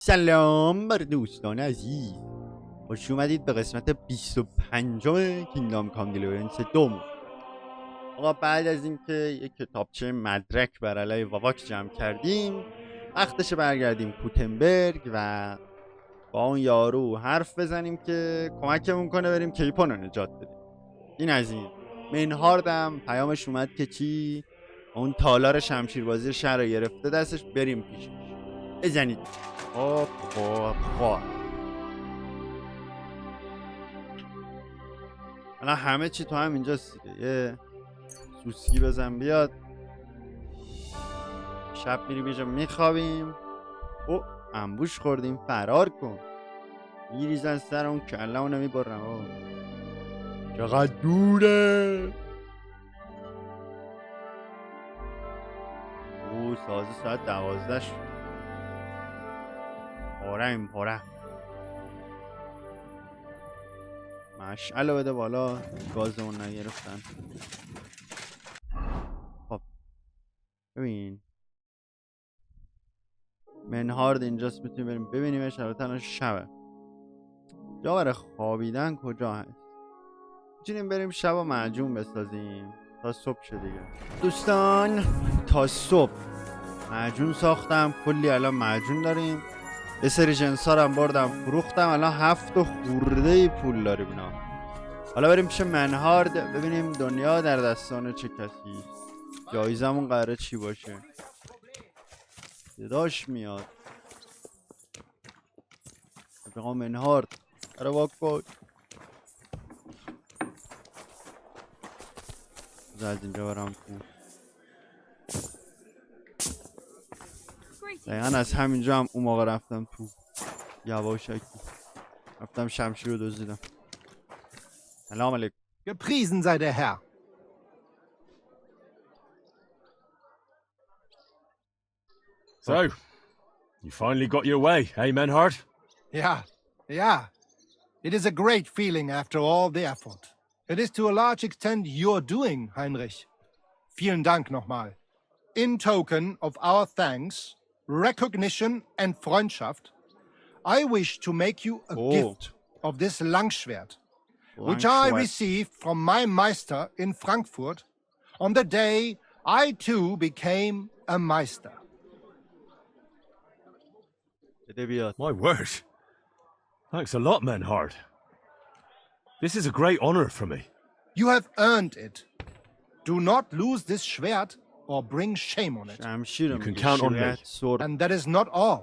سلام بر دوستان عزیز، خوش اومدید به قسمت 25 کینگدام کام دلیورنس 2. آقا بعد از اینکه یک کتابچه مدرک بر علیه واواک جمع کردیم، وقتش برگردیم کوتنبرگ و با اون یارو حرف بزنیم که کمکمون کنه بریم کیپون رو نجات بدیم. این از این. منهاردم پیامش اومد که چی؟ اون تالار شمشیربازی شهر رو گرفته دستش، بریم پیشش. بزنید. خب الان همه چی تو هم اینجاست دیگه. یه سوسکی بزن بیاد. شب میریم یه جا میخوابیم. او انبوش خوردیم، فرار کن. میریزن سر اون کلمونو میبرم. چقدر دوره. او ساعت 12 شد. پاره مشعلو بده بالا، گازمون نگرفتن. خب ببین منهارد اینجاست، میتونیم بریم ببینیمش. البته الان شبه، جا برای خوابیدن کجا هست؟ میتونیم بریم شب و معجون بسازیم تا صبح شه دیگه. دوستان تا صبح معجون ساختم، کلی الان معجون داریم. یه سری جنسا رو هم بردم فروختم، الان 7 خورده پول داریم اینا. حالا بریم پیش منهارد ببینیم دنیا در دستان چه کسی. جایزمون قراره چی باشه؟ صداش میاد. بگم منهارد قراره واک باش. از اینجا برم تو. دقیقا از همینجا هم اون موقع رفتم تو یواشکی، رفتم شمشیر رو دزدیدم. سلام علیکم. Gepriesen sei der Herr. So, you finally got your way, eh, Manhart? Yeah. It is a great feeling after all the effort. It is to a large extent your doing, Heinrich. Vielen Dank nochmal. In token of our thanks, recognition and Freundschaft, I wish to make you a gift of this Langschwert, which I received from my Meister in Frankfurt on the day I too became a Meister. My word. Thanks a lot, Manhart. This is a great honor for me. You have earned it. Do not lose this Schwert or bring shame on it. You can count on me. And that is not all.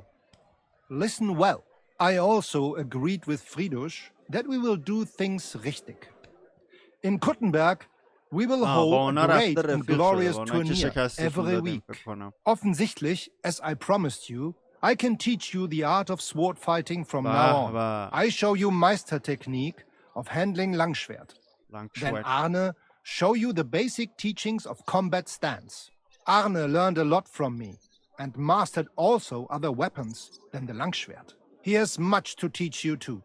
Listen well. I also agreed with Friedrich that we will do things richtig. In Kuttenberg, we will hold a great and glorious tournament every week. Offensichtlich, as I promised you, I can teach you the art of sword fighting from now on. I show you Meister technique of handling Langschwert. Then Arne show you the basic teachings of combat stance. Arne learned a lot from me and mastered also other weapons than the Langschwert. He has much to teach you too.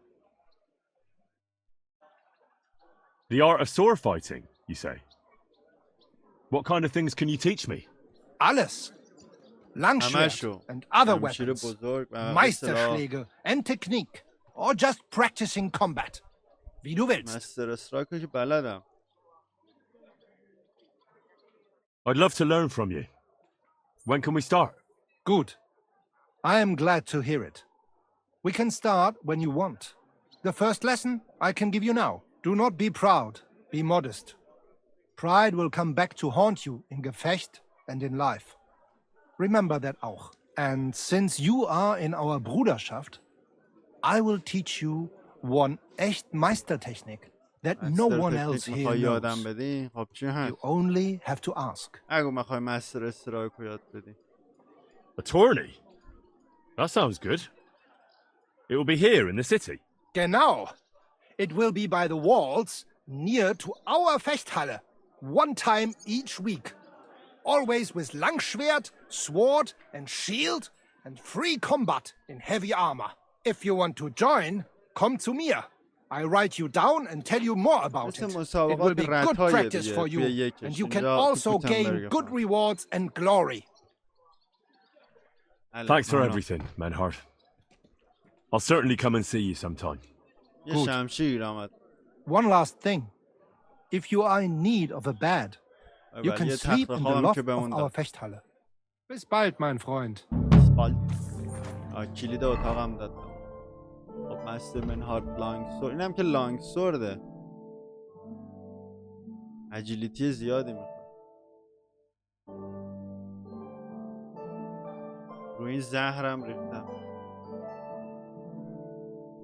The art of sword fighting, you say? What kind of things can you teach me? Alles. Langschwert and other weapons, Meisterschläge and technique, or just practicing combat. Wie du willst. I'd love to learn from you. When can we start? Good. I am glad to hear it. We can start when you want. The first lesson I can give you now. Do not be proud. Be modest. Pride will come back to haunt you in Gefecht and in life. Remember that auch. And since you are in our Bruderschaft, I will teach you one echt Meistertechnik that no one else here knows. You only have to ask. A tourney? That sounds good. It will be here in the city. Genau. It will be by the walls near to our Fechthalle, one time each week. Always with Langschwert, sword and shield and free combat in heavy armor. If you want to join, come to me. I write you down and tell you more about it. It will be good practice for you, and you can also gain good rewards and glory. Thanks for everything, Manhart. I'll certainly come and see you sometime. یه شمشیر آمد. One last thing. If you are in need of a bed, you can sleep in the loft of our Fechthalle. Bis bald, mein Freund. کلید اتاقم داد. خب مستر منهارد لانگ سورد. اینم که لانگ سورده. اجیلیتی زیادی میخواد. روی این زهرم ریختم.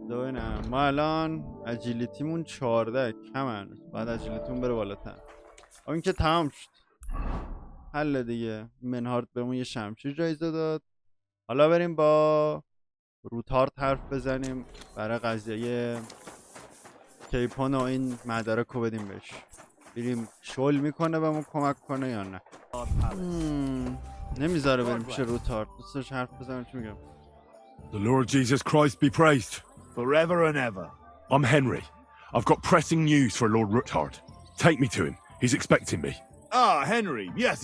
ببینم ما الان اجیلیتیمون 14 کم هنوز. بعد اجیلیتیمون بره بالاتر. این که تمام شد. حل دیگه. منهارد بهمون یه شمشیر جایزه داد. حالا بریم با روتارد حرف بزنیم برای قضیه کیپون و این مدارک رو بدیم بهش. بریم شل میکنه بهمون کمک کنه یا نه. نمیذاره بریم پیش روتارد. دوستش حرف بزنیم چی میگم. The Lord Jesus Christ be praised. Forever and ever. I'm Henry. I've got pressing news for Lord Rootard. Take me to him. He's expecting me. Ah, Henry. Yes.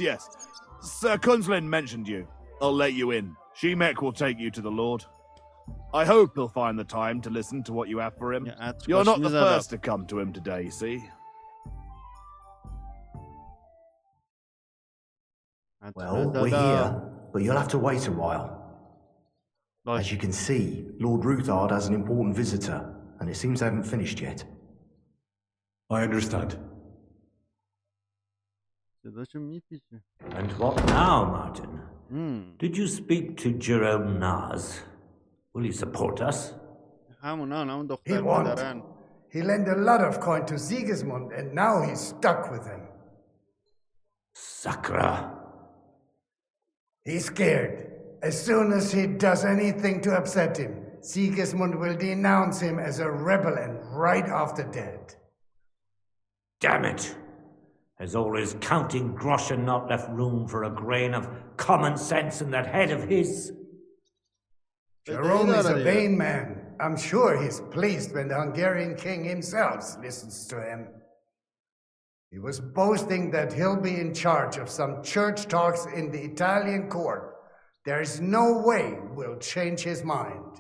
Sir Kunslin mentioned you. I'll let you in. She-Mek will take you to the Lord. I hope he'll find the time to listen to what you have for him. You're not the first to come to him today, see? Well, we're here, but you'll have to wait a while. As you can see, Lord Ruthard has an important visitor, and it seems they haven't finished yet. I understand. And what now, Martin? Did you speak to Jerome Naz? Will he support us? He won't. He lent a lot of coin to Sigismund, and now he's stuck with him. Sakra. He's scared. As soon as he does anything to upset him, Sigismund will denounce him as a rebel and right off the dead. Damn it! Has all his counting groschen not left room for a grain of common sense in that head of his? Jerome is a vain man. I'm sure he's pleased when the Hungarian king himself listens to him. He was boasting that he'll be in charge of some church talks in the Italian court. There is no way we'll change his mind.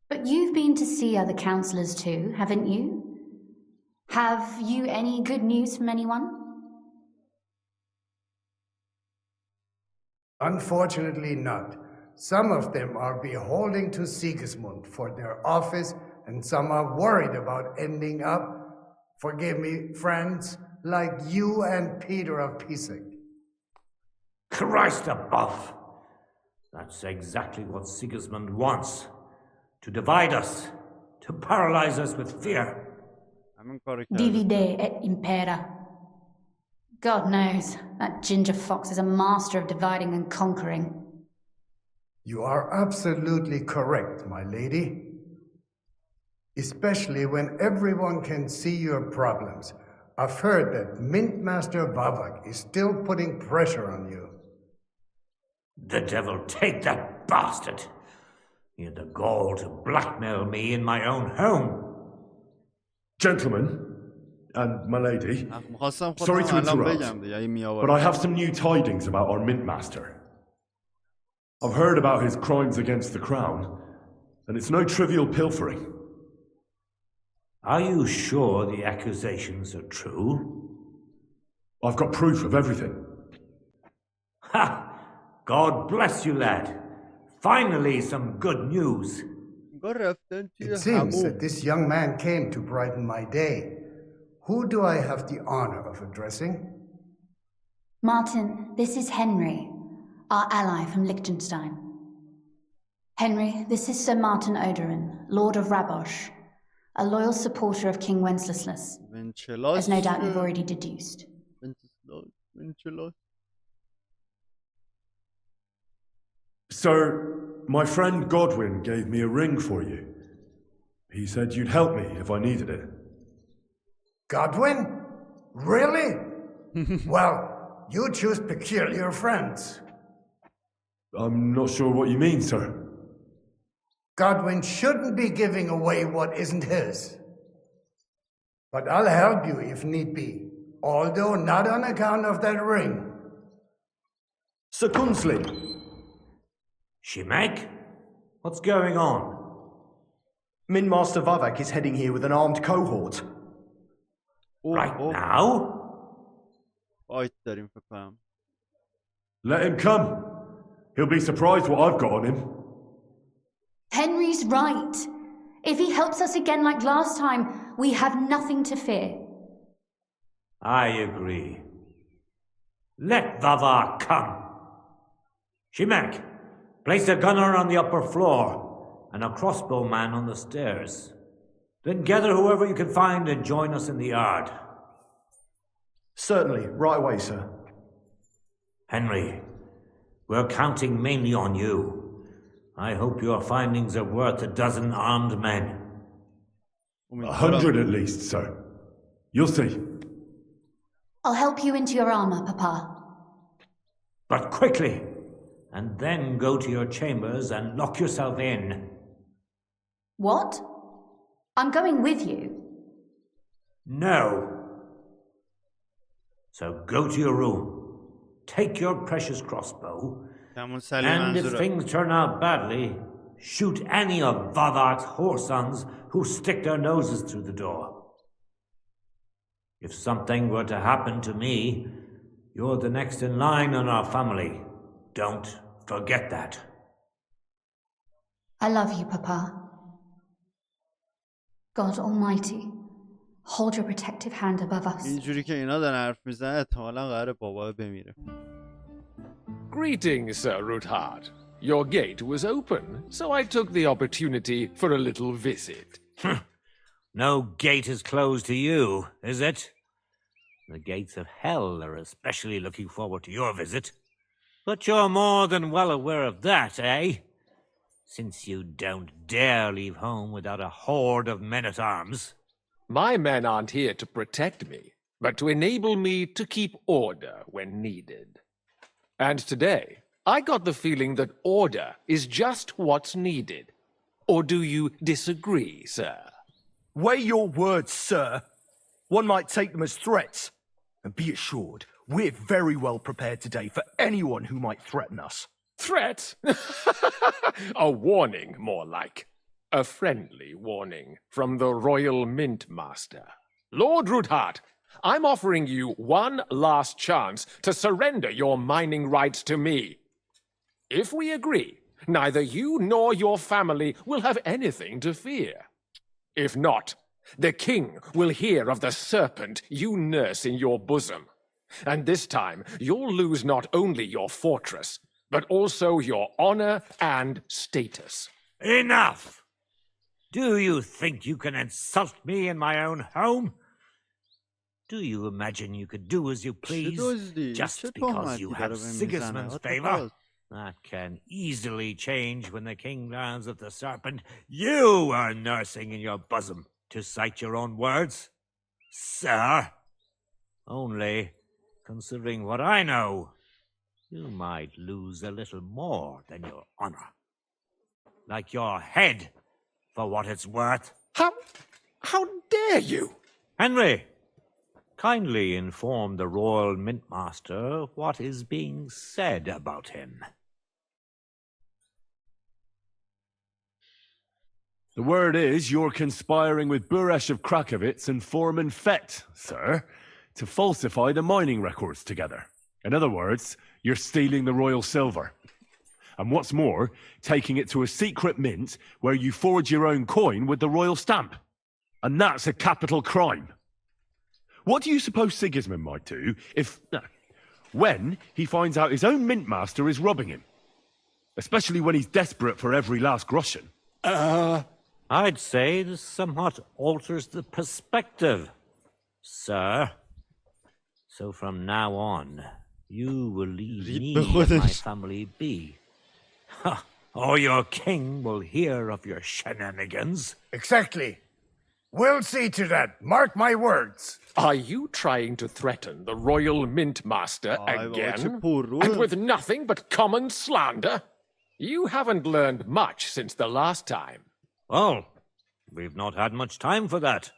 But you've been to see other councillors too, haven't you? Have you any good news from anyone? Unfortunately not. Some of them are beholden to Sigismund for their office, and some are worried about ending up, forgive me, friends, like you and Peter of Pisek. Christ above! That's exactly what Sigismund wants. To divide us, to paralyze us with fear. Divide et impera. God knows, that ginger fox is a master of dividing and conquering. You are absolutely correct, my lady. Especially when everyone can see your problems. I've heard that Mint Master Vavak is still putting pressure on you. The devil take that bastard! He had the gall to blackmail me in my own home. Gentlemen, and my lady, sorry to interrupt, but I have some new tidings about our Mint Master. I've heard about his crimes against the crown, and it's no trivial pilfering. Are you sure the accusations are true? I've got proof of everything. Ha! God bless you, lad. Finally, some good news. It seems that this young man came to brighten my day. Who do I have the honor of addressing? Martin, this is Henry, our ally from Liechtenstein. Henry, this is Sir Martin Oderin, Lord of Rabosh, a loyal supporter of King Wenceslas, as no doubt you've already deduced. Sir, my friend Godwin gave me a ring for you. He said you'd help me if I needed it. Godwin? Really? Well, you choose peculiar friends. I'm not sure what you mean, sir. Godwin shouldn't be giving away what isn't his. But I'll help you if need be, although not on account of that ring. Sir Kunsley! She-Mek? What's going on? Min Master Vavak is heading here with an armed cohort. Right now? Let him come. He'll be surprised what I've got on him. Henry's right. If he helps us again like last time, we have nothing to fear. I agree. Let Vavak come. Shimek, place a gunner on the upper floor and a crossbowman on the stairs. Then gather whoever you can find and join us in the yard. Certainly, right away, sir. Henry, we're counting mainly on you. I hope your findings are worth 12 armed men. 100 at least, sir. You'll see. I'll help you into your armor, Papa. But quickly, and then go to your chambers and lock yourself in. What? I'm going with you. No. So go to your room, take your precious crossbow, and if things turn out badly, shoot any of Vavak's whoresons who stick their noses through the door. If something were to happen to me, you're the next in line in our family. Don't forget that. I love you, Papa. God Almighty, hold your protective hand above us. اینجوری که اینا دارن حرف میزنن احتمالاً قراره بابا بمیره. Greetings, Sir Ruthard. Your gate was open, so I took the opportunity for a little visit. No gate is closed to you, is it? The gates of hell are especially looking forward to your visit. But you're more than well aware of that, eh? Since you don't dare leave home without a horde of men-at-arms. My men aren't here to protect me, but to enable me to keep order when needed. And today, I got the feeling that order is just what's needed. Or do you disagree, sir? Weigh your words, sir. One might take them as threats. And be assured, we're very well prepared today for anyone who might threaten us. Threat? A warning, more like. A friendly warning from the Royal Mint Master. Lord Ruthard, I'm offering you one last chance to surrender your mining rights to me. If we agree, neither you nor your family will have anything to fear. If not, the king will hear of the serpent you nurse in your bosom. And this time, you'll lose not only your fortress, but also your honor and status. Enough! Do you think you can insult me in my own home? Do you imagine you could do as you please, just because you have Sigismund's favor? That can easily change when the king learns of the serpent you are nursing in your bosom, to cite your own words. Sir, only, considering what I know, you might lose a little more than your honor. Like your head, for what it's worth. How dare you? Henry, kindly inform the Royal Mint Master what is being said about him. The word is you're conspiring with Buresh of Krakowitz and Foreman Fett, sir, to falsify the mining records together. In other words, you're stealing the royal silver. And what's more, taking it to a secret mint where you forge your own coin with the royal stamp. And that's a capital crime. What do you suppose Sigismund might do when he finds out his own mint master is robbing him? Especially when he's desperate for every last groschen. I'd say this somewhat alters the perspective, sir. So from now on, you will leave me and my family be. Or your king will hear of your shenanigans. Exactly. We'll see to that. Mark my words. Are you trying to threaten the Royal Mint Master again? And with nothing but common slander? You haven't learned much since the last time. Well, we've not had much time for that.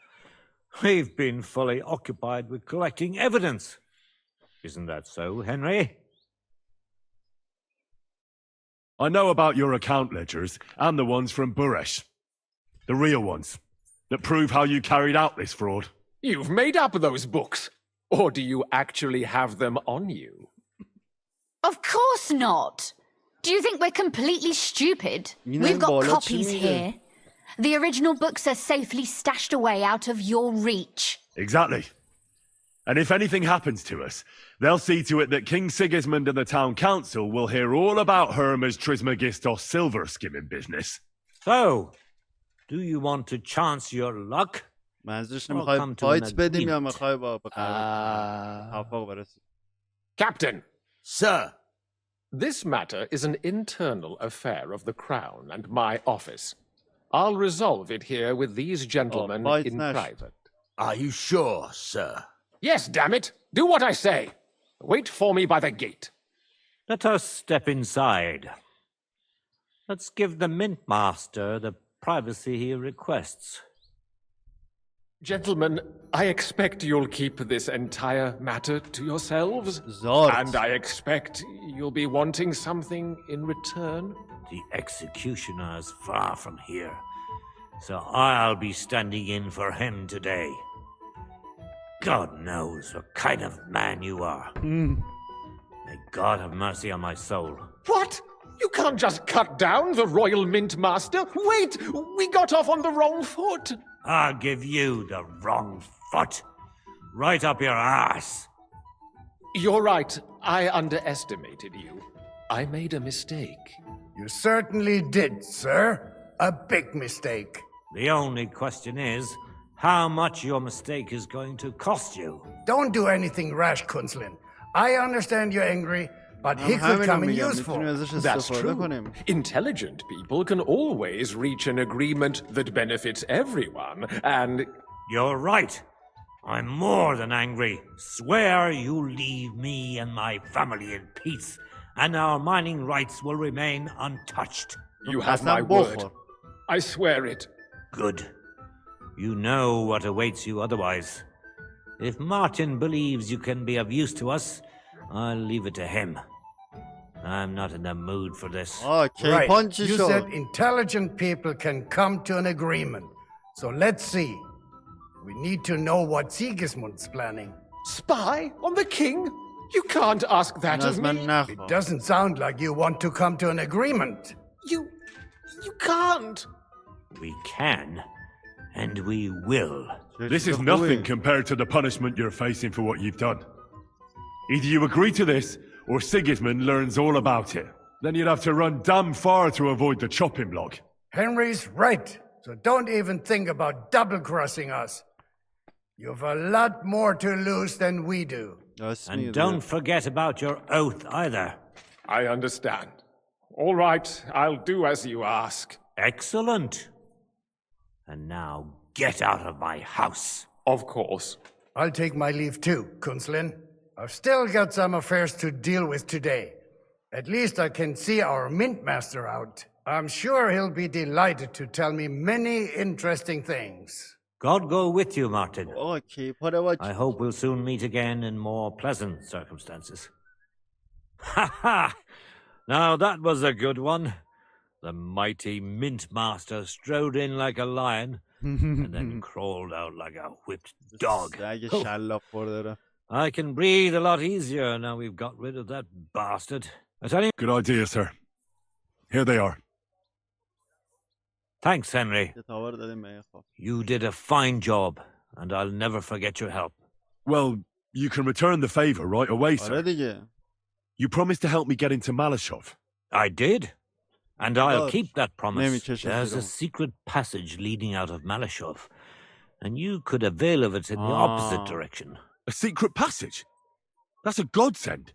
We've been fully occupied with collecting evidence. Isn't that so, Henry? I know about your account ledgers and the ones from Buresh. The real ones. That prove how you carried out this fraud. You've made up those books. Or do you actually have them on you? Of course not. Do you think we're completely stupid? We've got copies here. The original books are safely stashed away out of your reach. Exactly. And if anything happens to us, they'll see to it that King Sigismund and the town council will hear all about Herma's Trismegistos silver skimming business. So, do you want to chance your luck? Captain! Sir! This matter is an internal affair of the Crown and my office. I'll resolve it here with these gentlemen in private. Are you sure, sir? Yes, damn it! Do what I say! Wait for me by the gate. Let us step inside. Let's give the Mint Master the privacy he requests. Gentlemen, I expect you'll keep this entire matter to yourselves. And I expect you'll be wanting something in return. The executioner is far from here, so I'll be standing in for him today. God knows what kind of man you are. May God have mercy on my soul. What? You can't just cut down the Royal Mint Master. Wait, we got off on the wrong foot. I'll give you the wrong foot. Right up your ass. You're right. I underestimated you. I made a mistake. You certainly did, sir. A big mistake. The only question is, how much your mistake is going to cost you. Don't do anything rash, Kunzlin. I understand you're angry, but he could come in useful. That's true. Intelligent people can always reach an agreement that benefits everyone, and... You're right. I'm more than angry. Swear you leave me and my family in peace, and our mining rights will remain untouched. You have my word. I swear it. Good. You know what awaits you otherwise. If Martin believes you can be of use to us, I'll leave it to him. I'm not in the mood for this. Okay, right. You said intelligent people can come to an agreement. So let's see. We need to know what Sigismund's planning. Spy on the king? You can't ask that of me. It doesn't sound like you want to come to an agreement. You can't. We can, and we will. This is nothing compared to the punishment you're facing for what you've done. Either you agree to this, or Sigismund learns all about it. Then you'd have to run damn far to avoid the chopping block. Henry's right, so don't even think about double-crossing us. You've a lot more to lose than we do. And don't forget about your oath either. I understand. All right, I'll do as you ask. Excellent. And now get out of my house. Of course. I'll take my leave too, Kunzlin. I've still got some affairs to deal with today. At least I can see our Mint Master out. I'm sure he'll be delighted to tell me many interesting things. God go with you, Martin. Okay, I hope we'll soon meet again in more pleasant circumstances. Ha ha! Now that was a good one. The mighty Mint Master strode in like a lion and then crawled out like a whipped dog. I can breathe a lot easier now we've got rid of that bastard. Good idea, sir. Here they are. Thanks, Henry. You did a fine job, and I'll never forget your help. Well, you can return the favor right away, sir. You promised to help me get into Malashov. I did. And I'll keep that promise. There's a secret passage leading out of Malashov, and you could avail of it in the opposite direction. A secret passage? That's a godsend.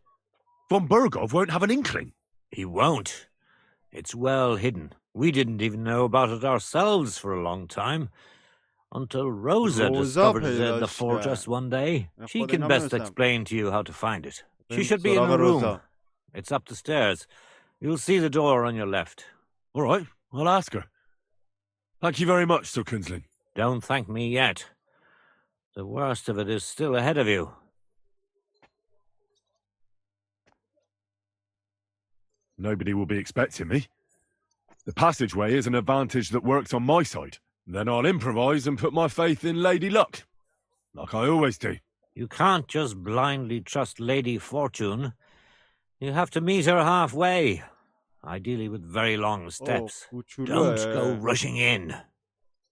Von Burgov won't have an inkling. He won't. It's well hidden. We didn't even know about it ourselves for a long time. Until Rosa discovered it in the fortress one day. She can best explain to you how to find it. She should be in the room. It's up the stairs. You'll see the door on your left. All right, I'll ask her. Thank you very much, Sir Kunzlin. Don't thank me yet. The worst of it is still ahead of you. Nobody will be expecting me. The passageway is an advantage that works on my side. Then I'll improvise and put my faith in Lady Luck, like I always do. You can't just blindly trust Lady Fortune. You have to meet her halfway, ideally with very long steps. Don't go rushing in.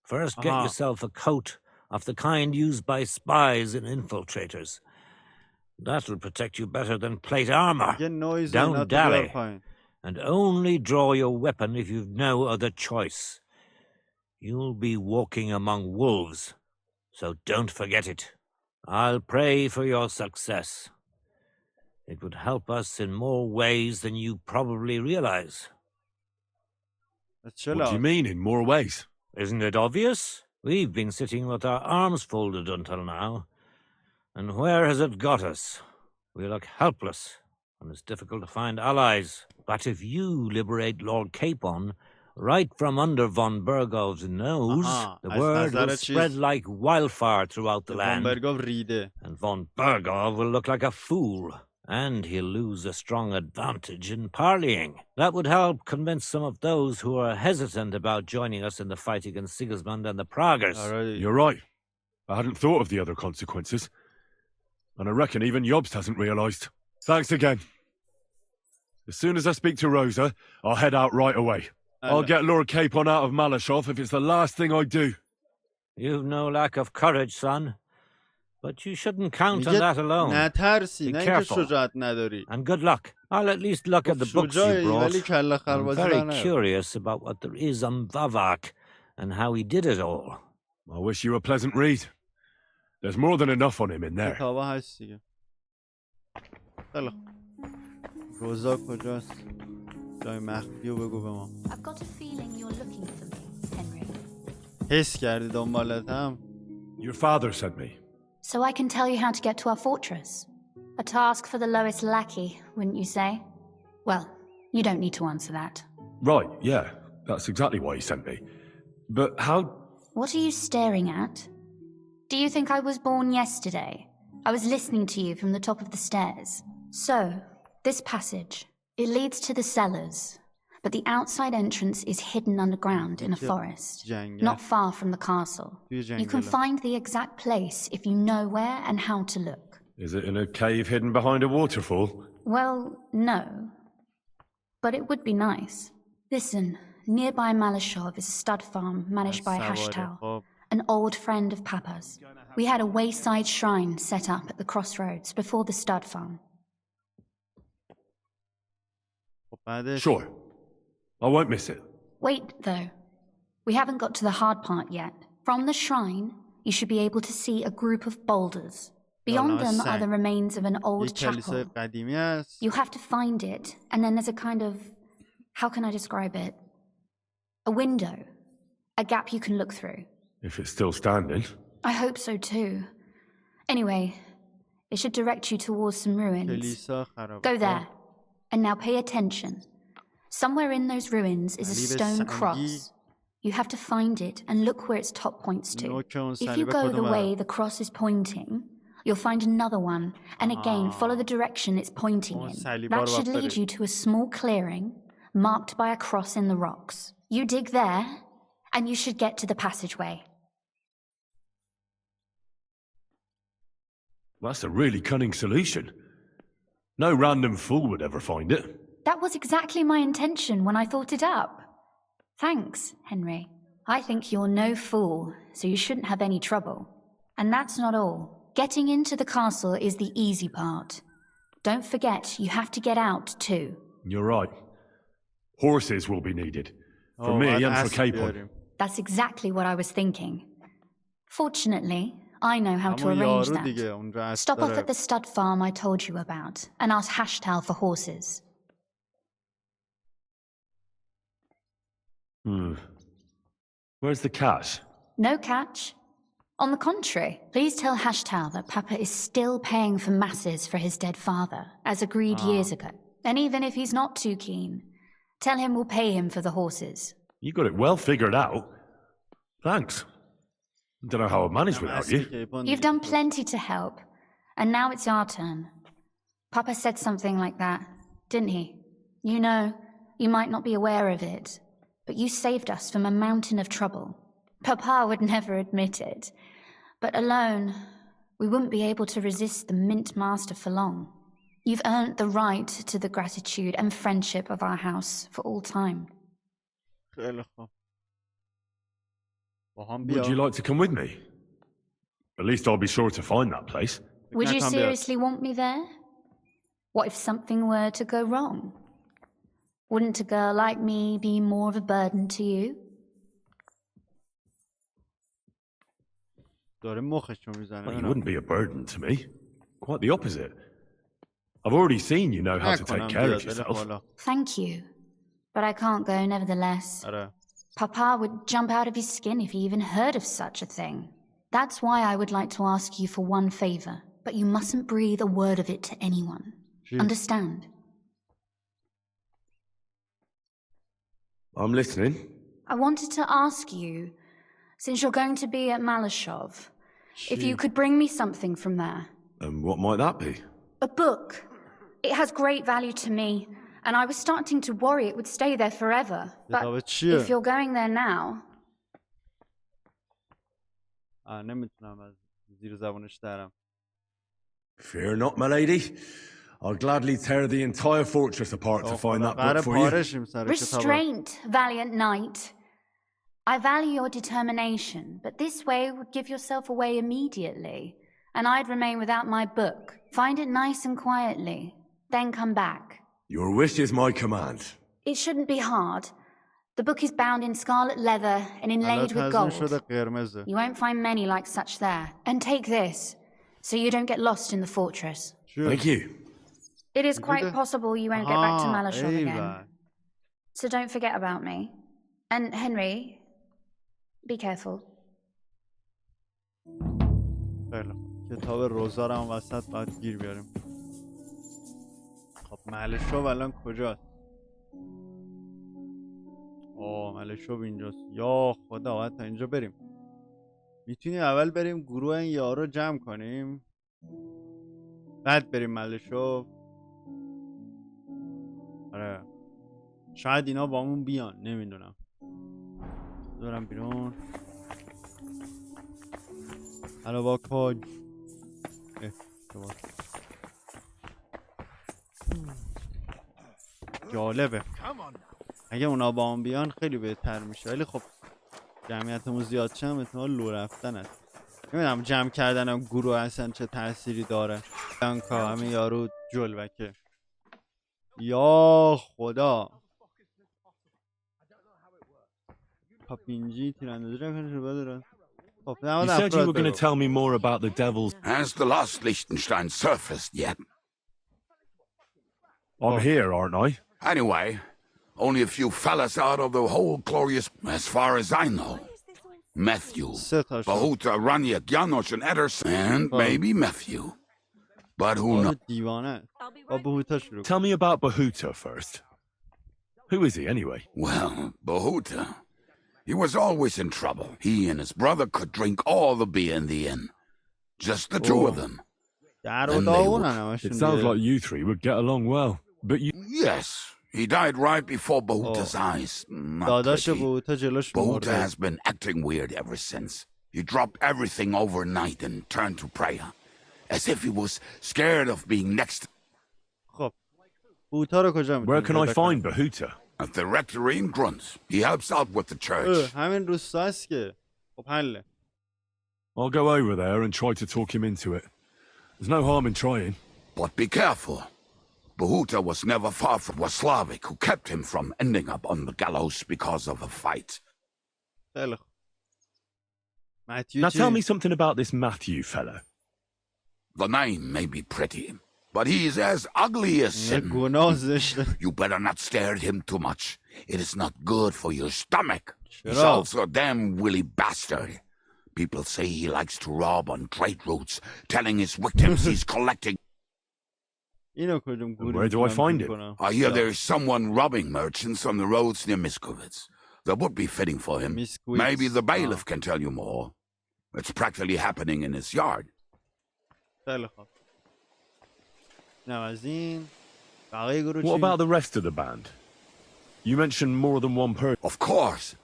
First, get yourself a coat of the kind used by spies and infiltrators. That'll protect you better than plate armor. Don't dally. And only draw your weapon if you've no other choice. You'll be walking among wolves, so don't forget it. I'll pray for your success. It would help us in more ways than you probably realize. What do you mean, in more ways? Isn't it obvious? We've been sitting with our arms folded until now. And where has it got us? We look helpless, and it's difficult to find allies. But if you liberate Lord Capon, right from under von Bergov's nose, the word will spread like wildfire throughout the land. And von Bergov will look like a fool, and he'll lose a strong advantage in parleying. That would help convince some of those who are hesitant about joining us in the fight against Sigismund and the Praguers. You're right. I hadn't thought of the other consequences. And I reckon even Jobst hasn't realised. Thanks again. As soon as I speak to Rosa, I'll head out right away. I'll get Lord Capon out of Malashov if it's the last thing I do. You've no lack of courage, son. But you shouldn't count on that alone. Be careful. And good luck. I'll at least look at the books you brought. I'm very curious about what there is on Vavak and how he did it all. I wish you a pleasant read. There's more than enough on him in there. روزا کجاست؟ جای مخفی رو بگو به ما. I've got a feeling you're looking for me, Henry. حس کردی دنبالتم؟ Your father sent me. So I can tell you how to get to our fortress. A task for the lowest lackey, wouldn't you say? Well, you don't need to answer that. Right, yeah. That's exactly why he sent me. But how... What are you staring at? Do you think I was born yesterday? I was listening to you from the top of the stairs. So, this passage, it leads to the cellars, but the outside entrance is hidden underground in a forest, not far from the castle. You can find the exact place if you know where and how to look. Is it in a cave hidden behind a waterfall? Well, no. But it would be nice. Listen, nearby Malashov is a stud farm managed by Hashtal, an old friend of Papa's. We had a wayside shrine set up at the crossroads before the stud farm. Sure. I won't miss it. Wait, though. We haven't got to the hard part yet. From the shrine, you should be able to see a group of boulders. Beyond them are the remains of an old chapel. You have to find it, and then there's a kind of... How can I describe it? A window. A gap you can look through. If it's still standing. I hope so too. Anyway, it should direct you towards some ruins. Go there. And now pay attention. Somewhere in those ruins is a stone cross. You have to find it and look where its top points to. If you go the way the cross is pointing, you'll find another one, and again follow the direction it's pointing in. That should lead you to a small clearing marked by a cross in the rocks. You dig there, and you should get to the passageway. That's a really cunning solution. No random fool would ever find it. That was exactly my intention when I thought it up. Thanks, Henry. I think you're no fool, so you shouldn't have any trouble. And that's not all. Getting into the castle is the easy part. Don't forget, you have to get out too. You're right. Horses will be needed. For me and for Capon. That's exactly what I was thinking. Fortunately, I know how to arrange that. Stop off at the stud farm I told you about, and ask Hashtal for horses. Where's the catch? No catch. On the contrary, please tell Hashtal that Papa is still paying for masses for his dead father, as agreed years ago. And even if he's not too keen, tell him we'll pay him for the horses. You got it well figured out. Thanks. Don't know how I managed without you. You've done plenty to help, and now it's our turn. Papa said something like that, didn't he? You know, you might not be aware of it, but you saved us from a mountain of trouble. Papa would never admit it. But alone, we wouldn't be able to resist the Mint Master for long. You've earned the right to the gratitude and friendship of our house for all time. Would you like to come with me? At least I'll be sure to find that place. Would you seriously want me there? What if something were to go wrong? Wouldn't a girl like me be more of a burden to you? Well, you wouldn't be a burden to me. Quite the opposite. I've already seen you know how to take care of yourself. Thank you. But I can't go nevertheless. Papa would jump out of his skin if he even heard of such a thing. That's why I would like to ask you for one favor, but you mustn't breathe a word of it to anyone. Understand? I'm listening. I wanted to ask you, since you're going to be at Malashov, if you could bring me something from there. And what might that be? A book. It has great value to me, and I was starting to worry it would stay there forever. But if you're going there now... Fear not, my lady. I'll gladly tear the entire fortress apart to find that book for you. Restraint, valiant knight. I value your determination, but this way would give yourself away immediately, and I'd remain without my book. Find it nice and quietly, then come back. Your wish is my command. It shouldn't be hard. The book is bound in scarlet leather and inlaid with gold. You won't find many like such there. And take this, so you don't get lost in the fortress. Thank you. It is quite possible you won't get back to Malashov again. So don't forget about me. And Henry, be careful. کتاب روزا رو هم وسط باید گیر بیاریم. خب ملشوب الان کجاست؟ ملشوب اینجاست. یا خدا باید تا اینجا بریم. میتونیم اول بریم گروه این یارو جمع کنیم بعد بریم ملشوب. آره شاید اینا با همون بیان، نمیدونم. دورم بیرون. حالا با کج جالبه. اگه اونا با هم بیان خیلی بهتر میشه، ولی خب جمعیتمون زیاد شه هم احتمال لو رفتن هست. نمیدونم جمع کردن هم گروه اصلا چه تأثیری داره. اینکه همین یارو جلوکه. یا خدا پاپینجی تیراندازی رو کنه شروع داره. You said you were going to tell me more about the devils. Has the lost Liechtenstein surfaced yet? I'm here, aren't I? Anyway, only a few fellas out of the whole glorious, as far as I know. Matthew, Bahuta, Raniak, Janosch, and Ederson, and maybe Matthew. But who knows? Tell me about Bahuta first. Who is he, anyway? Well, Bahuta... He was always in trouble. He and his brother could drink all the beer in the inn. Just the two of them. It sounds like you three would get along well. But you... Yes. He died right before Bahuta's eyes. Not pretty. Bahuta has been acting weird ever since. He dropped everything overnight and turned to prayer. As if he was scared of being next. Where can I find Bahuta? At the rectory in Grunt. He helps out with the church. I'll go over there and try to talk him into it. There's no harm in trying. But be careful. Bahuta was never far from a Slavic who kept him from ending up on the gallows because of a fight. Now tell me something about this Matthew fella. The name may be pretty, but he's as ugly as sin. You better not stare at him too much. It is not good for your stomach. He's also a damn willy bastard. People say he likes to rob on trade routes, telling his victims he's collecting. Where do I find it? I hear there is someone robbing merchants on the roads near Miskovitz. That would be fitting for him. Maybe the bailiff can tell you more. It's practically happening in his yard. What about the rest of the band? You mentioned more than one person. Of course.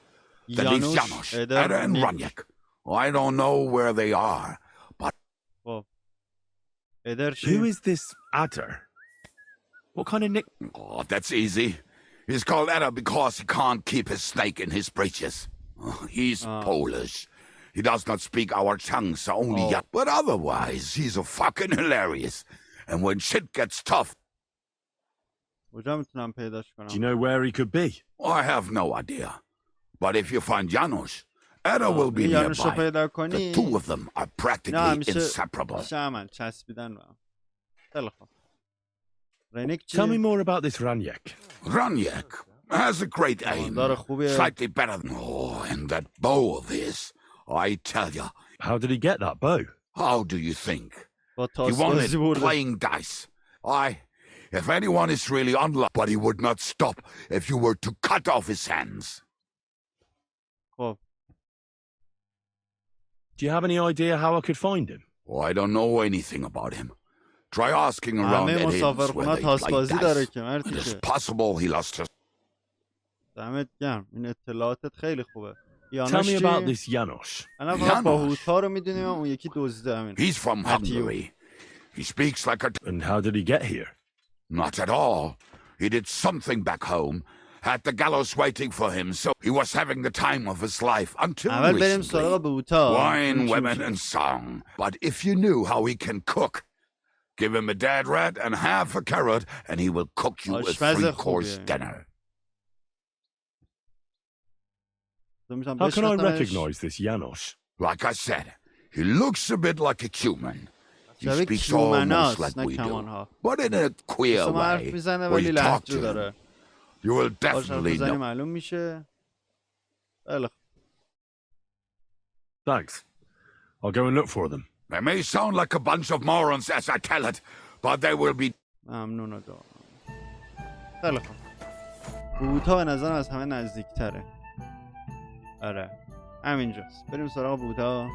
Janusz, Eda, and Raniek. I don't know where they are, but... Who is this Adder? What kind of nick... Oh, that's easy. He's called Eda because he can't keep his snake in his breeches. He's Polish. He does not speak our tongue, so only yet. But otherwise, he's a fucking hilarious. And when shit gets tough... Do you know where he could be? I have no idea. But if you find Janusz, Eda will be nearby. The two of them are practically inseparable. Tell me more about this Raniek. Raniek has a great aim. Slightly better than... Oh, and that bow of his. I tell you. How did he get that bow? How do you think? He won it playing dice. If anyone is really unlucky, but he would not stop if you were to cut off his hands. Do you have any idea how I could find him? Oh, I don't know anything about him. Try asking around at inns where they play dice. It is possible he lost his... دمت گرم. این اطلاعاتت خیلی خوبه. Tell me about this Janusz. He's from Hungary. He speaks like a... And how did he get here? Not at all. He did something back home. Had the gallows waiting for him, so he was having the time of his life until recently. Wine, women, and song. But if you knew how he can cook, give him a dead rat and half a carrot, and he will cook you a three-course dinner. How can I recognize this Janusz? Like I said, he looks a bit like a human. He speaks almost like we do, but in a queer way, where you talk to him. You will definitely know. Thanks. I'll go and look for them. They may sound like a bunch of morons as I tell it, but they will be... ممنون دارم. خیلی خوب. بوتا به نظرم از همه نزدیکتره. آره. همینجاست. بریم سراغ بوتا.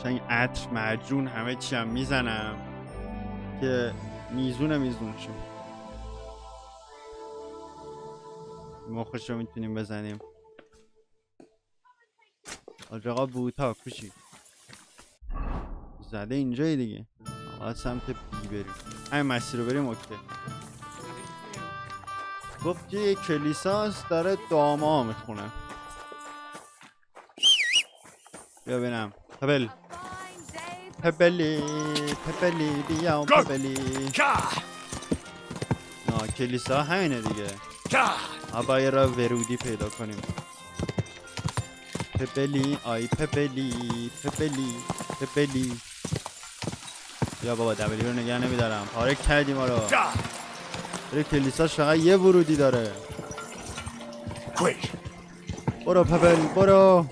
شنگ عطر معجون همه چی هم میزنم که میزون شو. مخش رو میتونیم بزنیم. آقا بوتا کوشی زده اینجایی دیگه. آقا سمت بی بریم. همین مسیر رو بریم. اوکی. گفت که یه کلیساست داره دعاها میخونه. بیا ببینم. پبلی بیا پبلی. نه کلیسا همینه دیگه. باید را ورودی پیدا کنیم. پبلی بیا بابا دبلی رو نگه نمیدارم. پاره کردی ما رو. برای کلیساش فقط یه ورودی داره. برو پبل برو.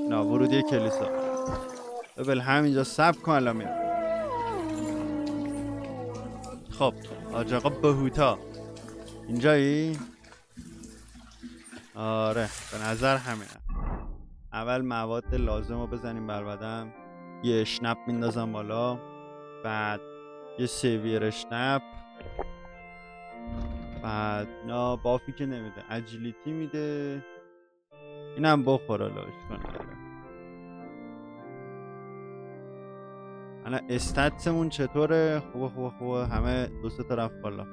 نه ورودی کلیسا. پبل همینجا صبر کن الان میاد. خب آج آقا بهوتا اینجایی؟ آره به نظر همینه. اول مواد لازم رو بزنیم بر بدن. یه اشنپ میندازم بالا. بعد یه سیویر اشنپ. بعد نه بافی که نمیده اجیلیتی میده. اینم بخوره لاش کنه. الان استاتسمون چطوره؟ خوبه همه دو سه تا رفت بالا.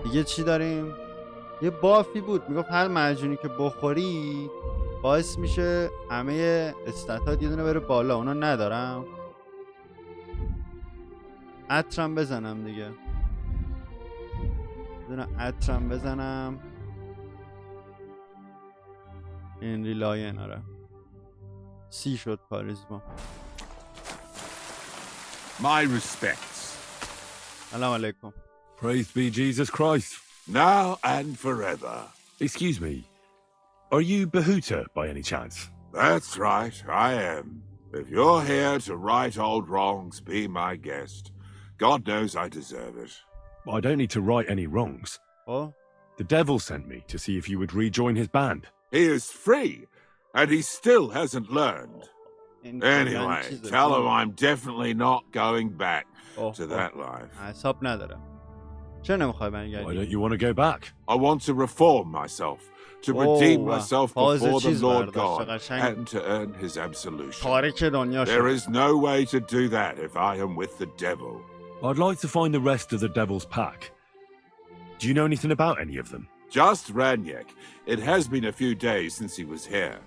دیگه چی داریم؟ یه بافی بود میگفت هر معجونی که بخوری باعث میشه همه استاتات یه دونه بره بالا. اونا ندارم. عطرم بزنم دیگه. یه دونه عطرم بزنم. این ریلاین آره 30 شد کاریزما. My respects. سلام علیکم. Praise be Jesus Christ. Now and forever. Excuse me. Are you Behuta by any chance? That's right, I am. If you're here to right old wrongs, be my guest. God knows I deserve it. I don't need to right any wrongs. Oh? The devil sent me to see if you would rejoin his band. He is free, and he still hasn't learned. Anyway, tell him I'm definitely not going back to that life. حساب ندارم. چرا نمیخوای برگردی؟ Why don't you want to go back? I want to reform myself, to redeem myself before the Lord God, and to earn his absolution. تاریک دنیا شد. There is no way to do that if I am with the devil. I'd like to find the rest of the devil's pack. Do you know anything about any of them? Just Ranyek. It has been a few days since he was here.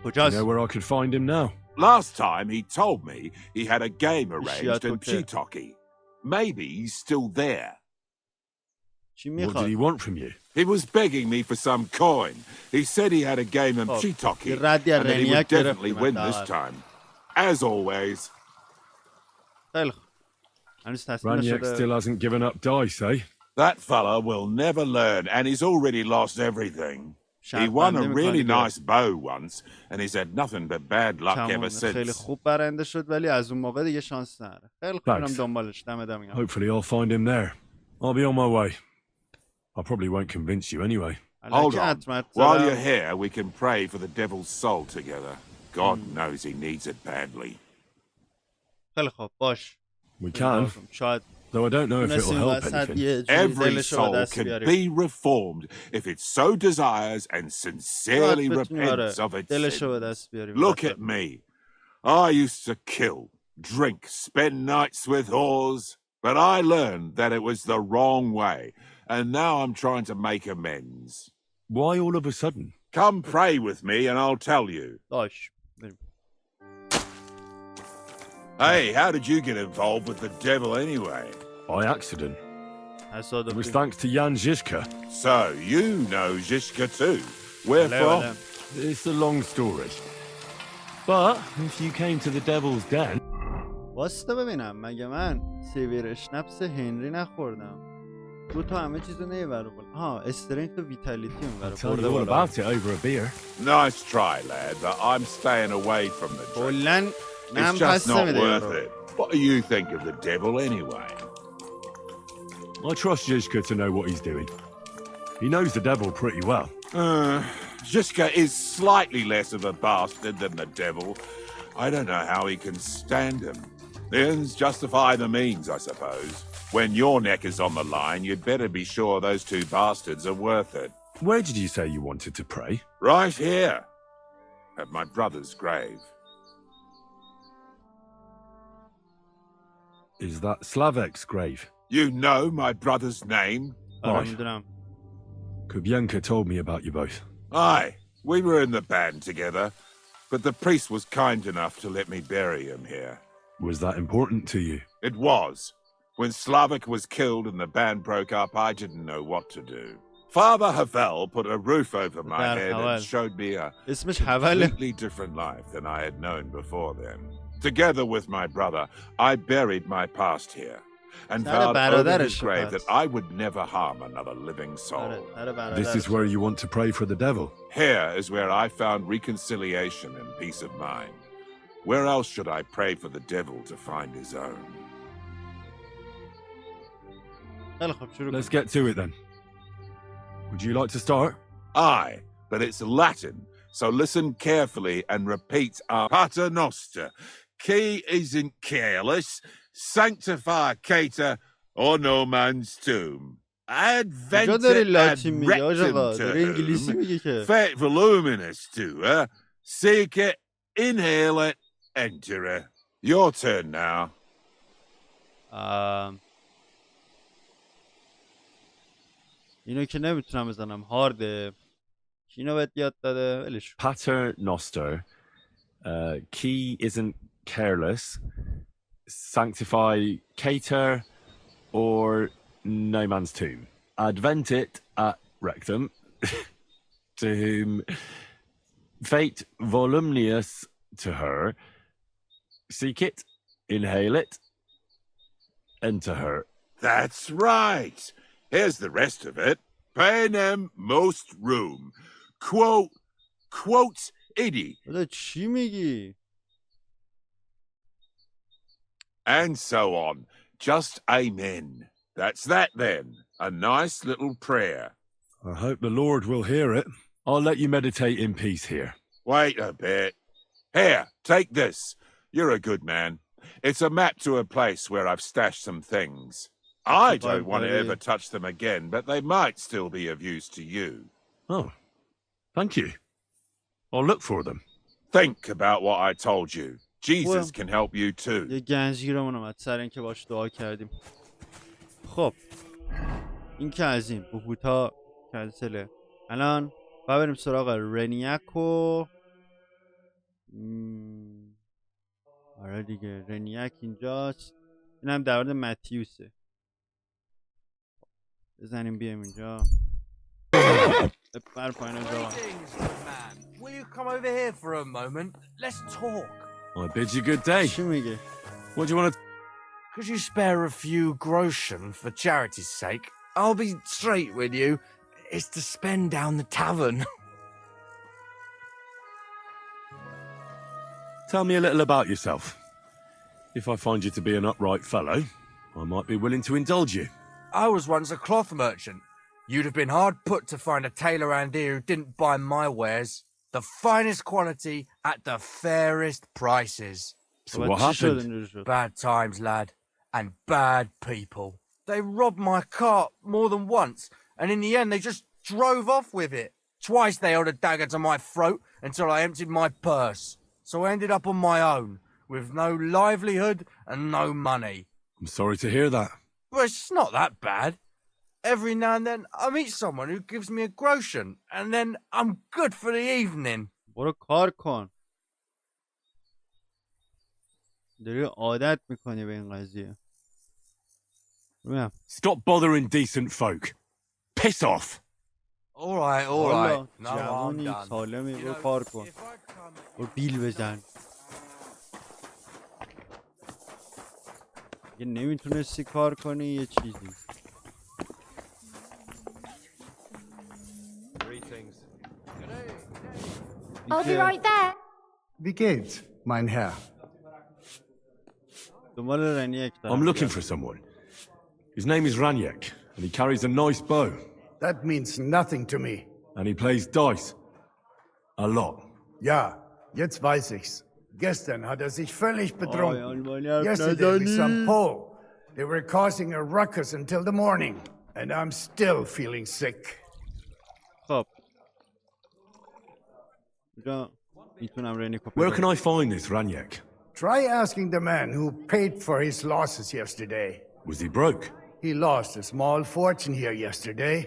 Do you know where I could find him now? Last time he told me he had a game arranged in Chitoki. Maybe he's still there. What did he want from you? He was begging me for some coin. He said he had a game in Chitoki and that he would definitely win this time. As always. Ranyek still hasn't given up dice, eh? That fella will never learn, and he's already lost everything. He won a really nice bow once, and he's had nothing but bad luck ever since. خیلی خوب برنده شد ولی از اون موقع دیگه شانس نداره. خیلی خوب برم دنبالش دم میگم. Hopefully I'll find him there. I'll be on my way. I probably won't convince you anyway. Hold on. While you're here, we can pray for the devil's soul together. God knows he needs it badly. خیلی خوب باش. We can. شاید Though I don't know if it'll help anything. Every soul can be reformed if it so desires and sincerely repents of its sins. Look at me. I used to kill, drink, spend nights with whores, but I learned that it was the wrong way, and now I'm trying to make amends. Why all of a sudden? Come pray with me and I'll tell you. Hey, how did you get involved with the devil anyway? By accident. It was thanks to Jan Žižka. So, you know Žižka too. Where from? It's a long story. But, if you came to the devil's den... واسطه ببینم مگه من سیویر شنپس هنری نخوردم دو تا همه چیزو نمیبره بالا ها استرنگت و ویتالیتی میبره برده بالا about it over a beer. Nice try lad, but I'm staying away from the drink. It's just not worth it. What do you think of the devil anyway? I trust Žižka to know what he's doing. He knows the devil pretty well. Žižka is slightly less of a bastard than the devil. I don't know how he can stand him. The ends justify the means, I suppose. When your neck is on the line, you'd better be sure those two bastards are worth it. Where did you say you wanted to pray? Right here. At my brother's grave. Is that Slavek's grave? You know my brother's name? Kubienka told me about you both. Aye, we were in the band together, but the priest was kind enough to let me bury him here. Was that important to you? It was. When Slavek was killed and the band broke up, I didn't know what to do. Father Havel put a roof over my head and showed me a completely different life than I had known before then. Together with my brother, I buried my past here and vowed over his grave that I would never harm another living soul. This is where you want to pray for the devil? Here is where I found reconciliation and peace of mind. Where else should I pray for the devil to find his own? Let's get to it then. Would you like to start? Aye, but it's Latin, so listen carefully and repeat our Pater Noster. Qui isn't careless, sanctificator, or no man's tomb. Adventure ad rectum tuum, fet voluminous tuer, seek it, inhale it, enter it. Your turn now. اینو که نمیتونم بزنم هارده اینو بهت یاد داده ولش Pater Noster, qui isn't careless, sanctificator, or no man's tomb. Adventit at rectum, to whom fate voluminous to her, seek it, inhale it, enter her. That's right. Here's the rest of it. Panem most room. Quote idi. چی میگی؟ And so on. Just amen. That's that then. A nice little prayer. I hope the Lord will hear it. I'll let you meditate in peace here. Wait a bit. Here, take this. You're a good man. It's a map to a place where I've stashed some things. I don't want to ever touch them again, but they might still be of use to you. Oh, thank you. I'll look for them. Think about what I told you. Jesus can help you too. یه گنجگیرمون اومد سر اینکه باش دعا کردیم. خب این که از این بهوتا کنسله. الان باید بریم سراغ رنیک و آره دیگه رنیک اینجاست. این هم در مورد متیوسه. بزنیم بیایم اینجا. بر پایین جا. Will you come over here for a moment? Let's talk. I bid you good day. چی میگه؟ What do you want to... Could you spare a few groschen for charity's sake? I'll be straight with you. It's to spend down the tavern. Tell me a little about yourself. If I find you to be an upright fellow, I might be willing to indulge you. I was once a cloth merchant. You'd have been hard put to find a tailor around here who didn't buy my wares. The finest quality at the fairest prices. So what happened? Bad times, lad. And bad people. They robbed my cart more than once, and in the end they just drove off with it. Twice they held a dagger to my throat until I emptied my purse. So I ended up on my own, with no livelihood and no money. I'm sorry to hear that. But it's not that bad. Every now and then I meet someone who gives me a groschen, and then I'm good for the evening. برو کار کن. داری عادت میکنی به این قضیه. Stop bothering decent folk. Piss off. All right. No, I'm جوانی done. سالمی برو کار کن. برو بیل بزن. یه نمیتونستی کار کنی یه چیزی. I'll be right there. Wie geht's, mein Herr? دنبال رنیک دارم. I'm looking for someone. His name is Raniek, and he carries a nice bow. That means nothing to me. And he plays dice. A lot. Ja, jetzt weiß ich's. Gestern hat sich völlig betrunken. Yesterday with some Pole. They were causing a ruckus until the morning. And I'm still feeling sick. خب. Where can I find this Raniek? Try asking the man who paid for his losses yesterday. Was he broke? He lost a small fortune here yesterday.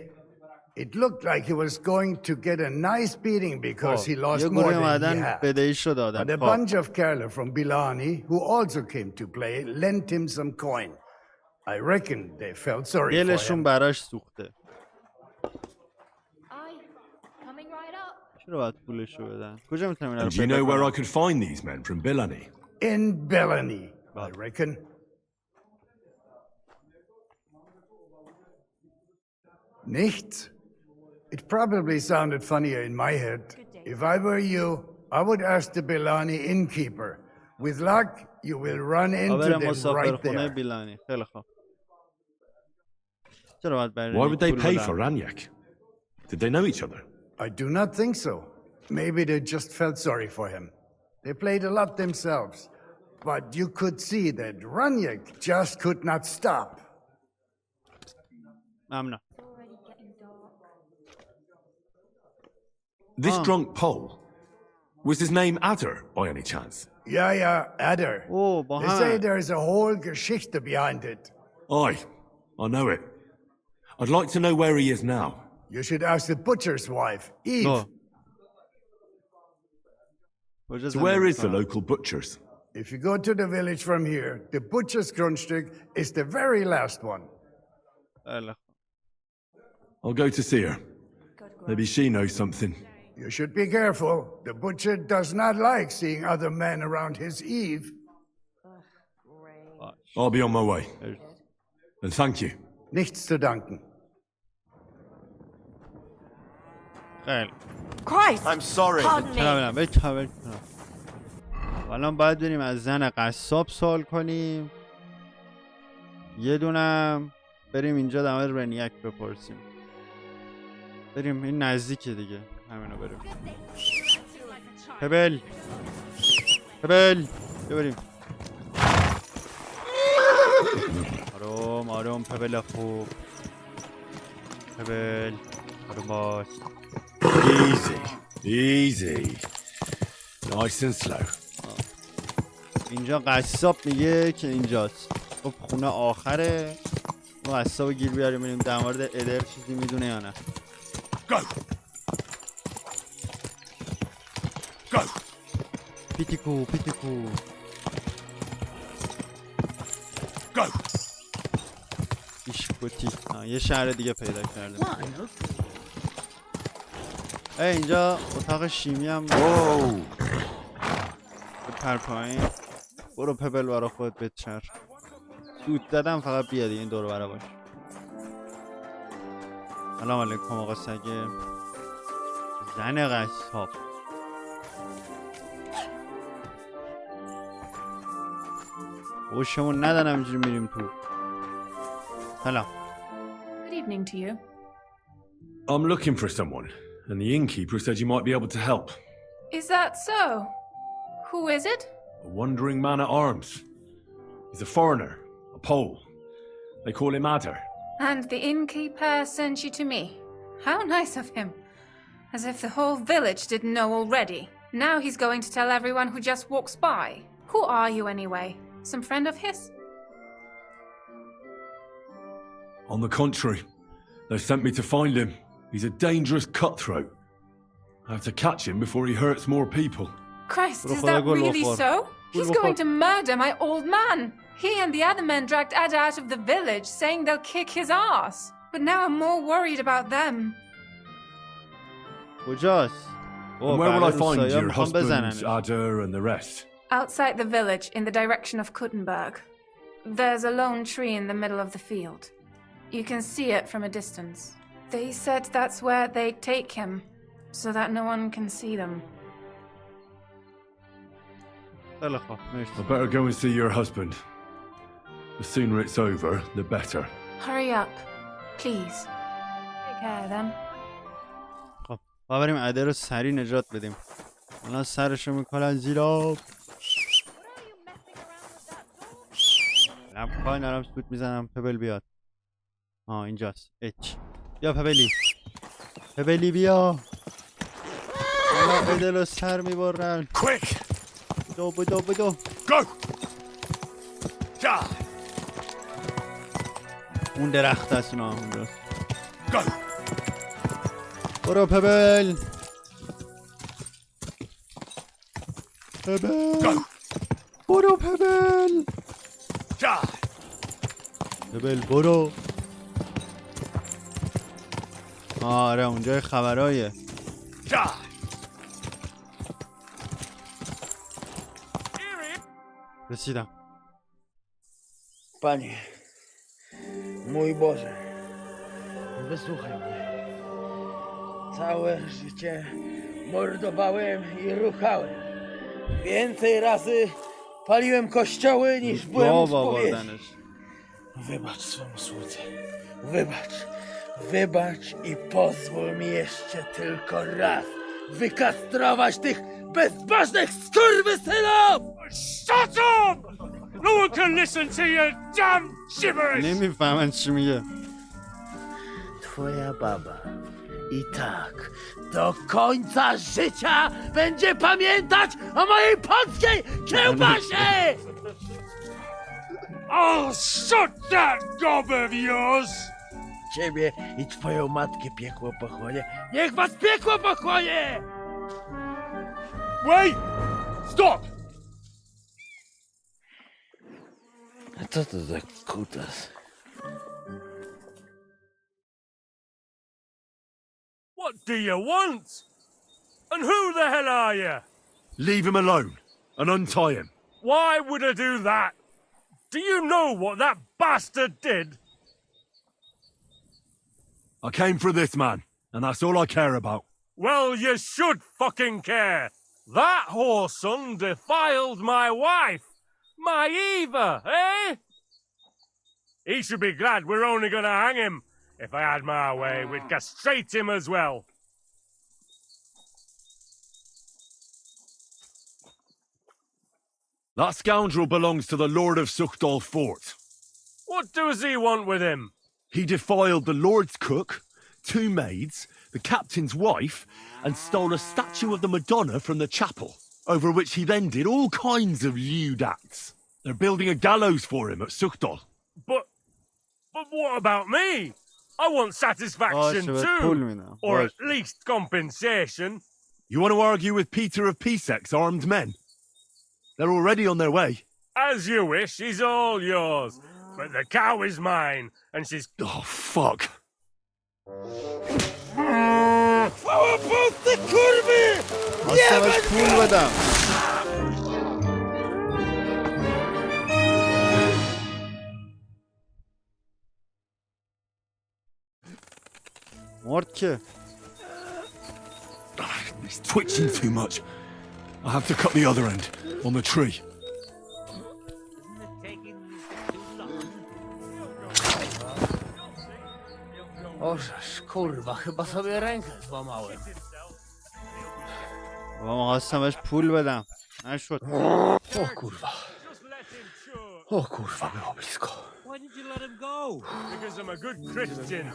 It looked like he was going to get a nice beating because he lost more than he had. But a bunch of Kerala from Bilani, who also came to play, lent him some coin. I reckon they felt sorry for him. براش سوخته. Coming right up. چرا باید پولشو بدن؟ کجا میتونم اینا رو Do you know where I could find these men from Bilani? In Bilani, I reckon. Nichts? It probably sounded funnier in my head. If I were you, I would ask the Bilani innkeeper. With luck, you will run into them right there. Why would they pay for Raniek? Did they know each other? I do not think so. Maybe they just felt sorry for him. They played a lot themselves. But you could see that Raniek just could not stop. This drunk Pole, was his name Adder by any chance? Yeah, Adder. They say there is a whole Geschichte behind it. Aye, I know it. I'd like to know where he is now. You should ask the butcher's wife, Eve. So where is the local butcher's? If you go to the village from here, the butcher's Grundstück is the very last one. I'll go to see her. Maybe she knows something. You should be careful. The butcher does not like seeing other men around his Eve. I'll be on my way. And thank you. Nichts zu danken. Christ! I'm sorry. Pardon me. الان باید بریم از زن قصاب سوال کنیم. یه دونم بریم اینجا در مورد رنیک بپرسیم. بریم این نزدیکه دیگه. همینو بریم. پبل بریم. آروم پبل خوب. پبل آروم باش. Easy. Nice and slow. اینجا قصاب میگه که اینجاست. خب خونه آخره. ما قصاب گیر بیاریم ببینیم در مورد ادر چیزی میدونه یا نه. Go. پیتیکو. Go. ایشکوتی. یه شهر دیگه پیدا کردیم. اینجا اتاق شیمی هم پر پایین. برو پبل برا خود بچر. سود دادم فقط بیا دیگه این دور برا باش. سلام علیکم آقا سگه. زن قصاب. گوشمون ندن همینجوری میریم تو. سلام. Good evening to you. I'm looking for someone, and the innkeeper said you might be able to help. Is that so? Who is it? A wandering man at arms. He's a foreigner, a Pole. They call him Adder. And the innkeeper sent you to me. How nice of him. As if the whole village didn't know already. Now he's going to tell everyone who just walks by. Who are you anyway? Some friend of his? On the contrary, they sent me to find him. He's a dangerous cutthroat. I have to catch him before he hurts more people. Christ, is that really so? He's going to murder my old man. He and the other men dragged Ada out of the village, saying they'll kick his ass. But now I'm more worried about them. And where will I find your husband, Ada, and the rest? Outside the village, in the direction of Kuttenberg. There's a lone tree in the middle of the field. You can see it from a distance. They said that's where they'd take him, so that no one can see them. I better go and see your husband. The sooner it's over, the better. Hurry up, please. Take care then. خب بریم عده رو سریع نجات بدیم. الان سرشو میکنن زیر آب. لبخواه نرم سکوت میزنم. پبل بیاد. اینجاست. بیا پبلی بیا. الان ادل رو سر میبرن. بدو Go. اون درخت هست اونا اونجا. Go. برو پبل. برو پبل. برو. آره اونجای خبرایه. رسیدم. Panie, mój Boże, wysłuchaj mnie. Całe życie mordowałem i ruchałem. Więcej razy paliłem kościoły niż byłem spowiedzi. Wybacz swemu słudze. Wybacz i pozwól mi jeszcze tylko raz wykastrować tych bezbożnych skurwysynów! Shut up! No one can listen to your damn gibberish! نمیفهمن چی میگه. Twoja baba i tak do końca życia będzie pamiętać o mojej polskiej kiełbasie! I'll shut that gob of yours! Ciebie i twoją matkę piekło pochłonie. Niech was piekło pochłonie! Wait! Stop! A co to za kutas? What do you want? And who the hell are you? Leave him alone and untie him. Why would I do that? Do you know what that bastard did? I came for this man, and that's all I care about. Well, you should fucking care. That whoreson defiled my wife. My Eva, eh? He should be glad we're only gonna hang him If I had my way, we'd castrate him as well. That scoundrel belongs to the Lord of Suchdal Fort. What does he want with him? He defiled the Lord's cook, 2 maids, the captain's wife, and stole a statue of the Madonna from the chapel, over which he then did all kinds of lewd acts. They're building a gallows for him at Suchdal. But what about me? I want satisfaction too, or at least compensation. You want to argue with Peter of Pisek's armed men? They're already on their way. As you wish, she's all yours. But the cow is mine, and she's... Oh, fuck. مرد که He's twitching too much. I'll have to cut the other end, on the tree. Ożeż, kurwa, chyba sobie rękę złamałem. بابا خواستم بهش پول بدم نشد. O kurwa. O kurwa, było blisko. Why did you let him go? Because I'm a good Christian.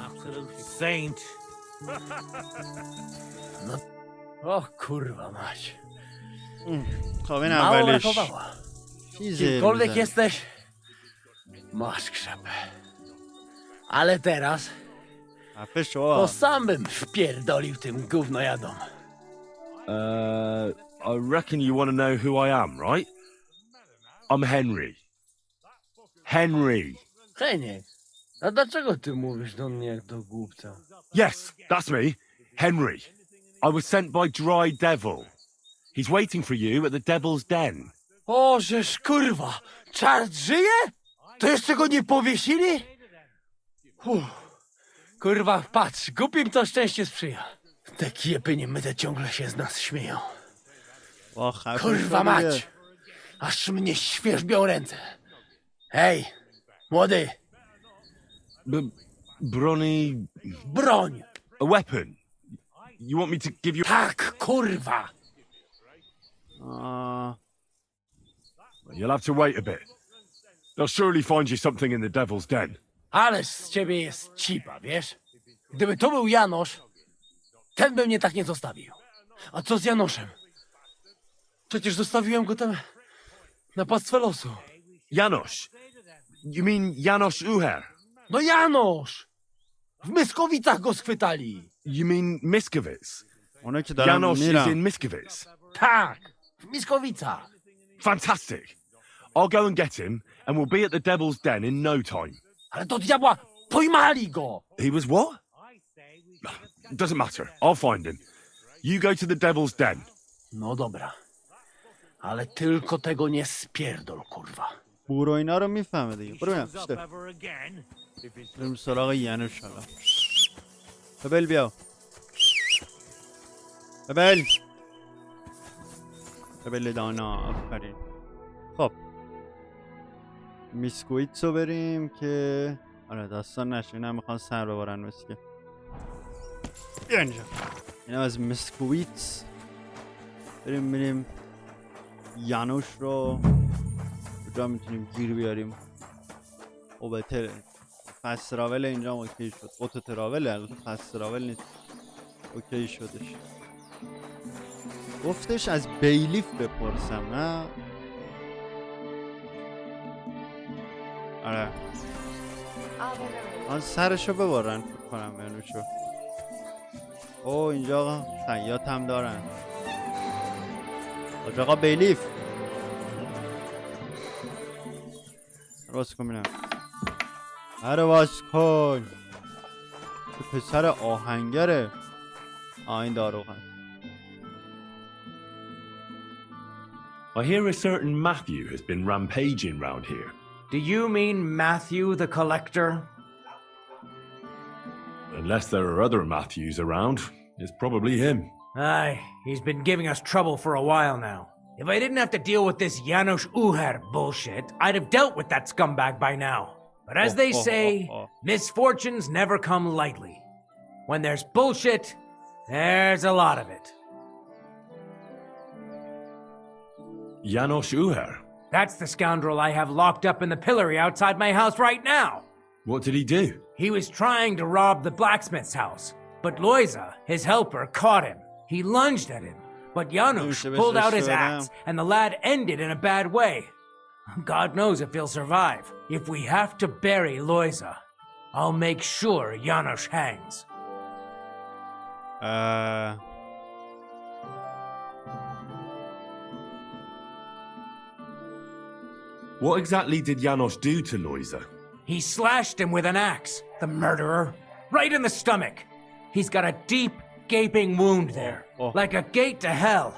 Absolutely saint. No. O kurwa mać. خب این Mało اولش brakowało. چیزه Kimkolwiek می‌زنه. jesteś, masz krzepę. Ale teraz خفه شو to بابا. sam bym wpierdolił tym gównojadom. I reckon you want to know who I am, right? I'm Henry. Henry. Heniek, a dlaczego ty mówisz do mnie jak do głupca? Yes, that's me. Henry. I was sent by Dry Devil. He's waiting for you at the Devil's Den. O, żeż kurwa, czart żyje? To jeszcze go nie powiesili? Kurwa, patrz, głupim to szczęście sprzyja. Te kiepy niemyte ciągle się z nas śmieją. بابا خفه Kurwa شو mać, دیگه. aż mnie świerzbią ręce. Hej, młody, Bronny... broń! A weapon? You want me to give you... Tak, kurwa! You'll have to wait a bit. They'll surely find you something in the Devil's Den. Ależ z ciebie jest cipa, wiesz? Gdyby to był Janosz, ten by mnie tak nie zostawił. A co z Janoszem? Przecież zostawiłem go tam na pastwę losu. Janosz? You mean Janosz Uher? No Janosz! W Myskowicach go schwytali. You mean Miskovic? اونو که دارم Janosz is میرم. in Miskovic. Tak, w Myskowicach. Fantastic. I'll go and get him, and we'll be at the Devil's Den in no time. Ale do diabła, pojmali go! He was what? Doesn't matter. I'll find him. You go to the Devil's Den. No dobra. Ale tylko tego nie spierdol, kurwa. بورو اینا رو میفهمه دیگه. برو بینم Up ever again. بریم سراغ ینوش حالا. ببل بیا. ببل. ببل دانا آفرین. خب میسکویت رو بریم که آره داستان نشه. اینا میخوان سر ببارن مسکه. بیا اینجا. اینا از میسکویت بریم ینوش رو کجا میتونیم گیر بیاریم. او بهتره فست تراول اینجا هم اوکی شد. اوتو تراوله البته فست تراول نیست. اوکی شدش. گفتش از بیلیف بپرسم نه؟ آره آن سرشو ببارن فکر کنم ینوشو. او اینجا خیاط هم دارن. آقا بیلیف راست کن بینم. هره واس کن. تو پسر آهنگره. این دارو هست. I hear a certain Matthew has been rampaging round here. Do you mean Matthew the Collector? Unless there are other Matthews around, it's probably him. Aye, he's been giving us trouble for a while now. If I didn't have to deal with this Janosz Uher bullshit, I'd have dealt with that scumbag by now. But as they say, misfortunes never come lightly. When there's bullshit, there's a lot of it. János Uher? That's the scoundrel I have locked up in the pillory outside my house right now. What did he do? He was trying to rob the blacksmith's house, but Loisa, his helper, caught him. He lunged at him, but János pulled out his axe, and the lad ended in a bad way. God knows if he'll survive. If we have to bury Loisa, I'll make sure János hangs. What exactly did János do to Loisa? He slashed him with an axe, the murderer, right in the stomach. He's got a deep, gaping wound there, like a gate to hell.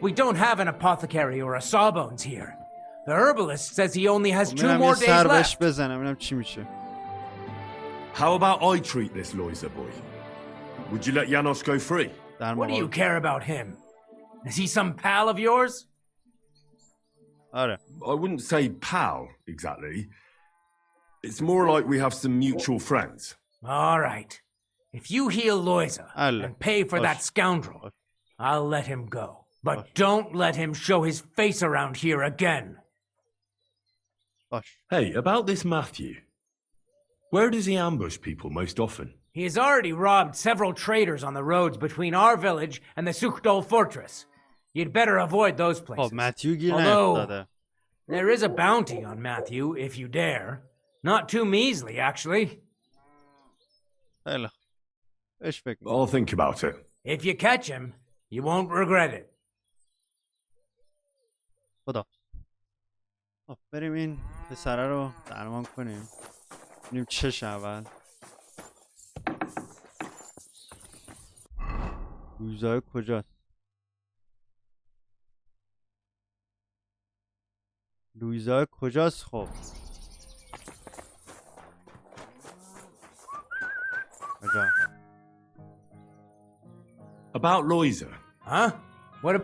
We don't have an apothecary or a sawbones here. The herbalist says he only has 2 more days left. How about I treat this Loisa boy? Would you let János go free? What do you care about him? Is he some pal of yours? I wouldn't say pal, exactly. It's more like we have some mutual friends. All right. If you heal Loisa and pay for that scoundrel, I'll let him go. But don't let him show his face around here again. Hey, about this Matthew. Where does he ambush people most often? He has already robbed several traders on the roads between our village and the Sukhdol fortress. You'd better avoid those places. Although, there is a bounty on Matthew, if you dare. Not too measly, actually. I'll think about it. If you catch him, you won't regret it. خدا. بریم این پسره رو درمان کنیم. ببینیم چه شود. روزای کجاست؟ لویزا کجاست خب؟ کجا؟ About Loisa. Huh? What a...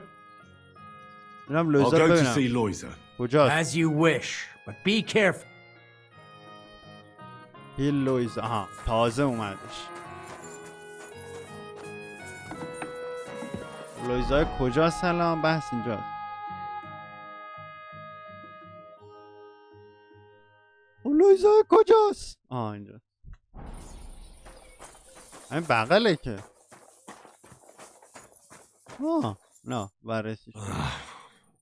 I'll go to see Loisa. کجاست؟ As you wish, but be careful. هیل لویزا. آها تازه اومدش. لویزا کجاست الان؟ بحث اینجاست. لویزا کجاست؟ اینجا. همین بغله که. نه بررسی.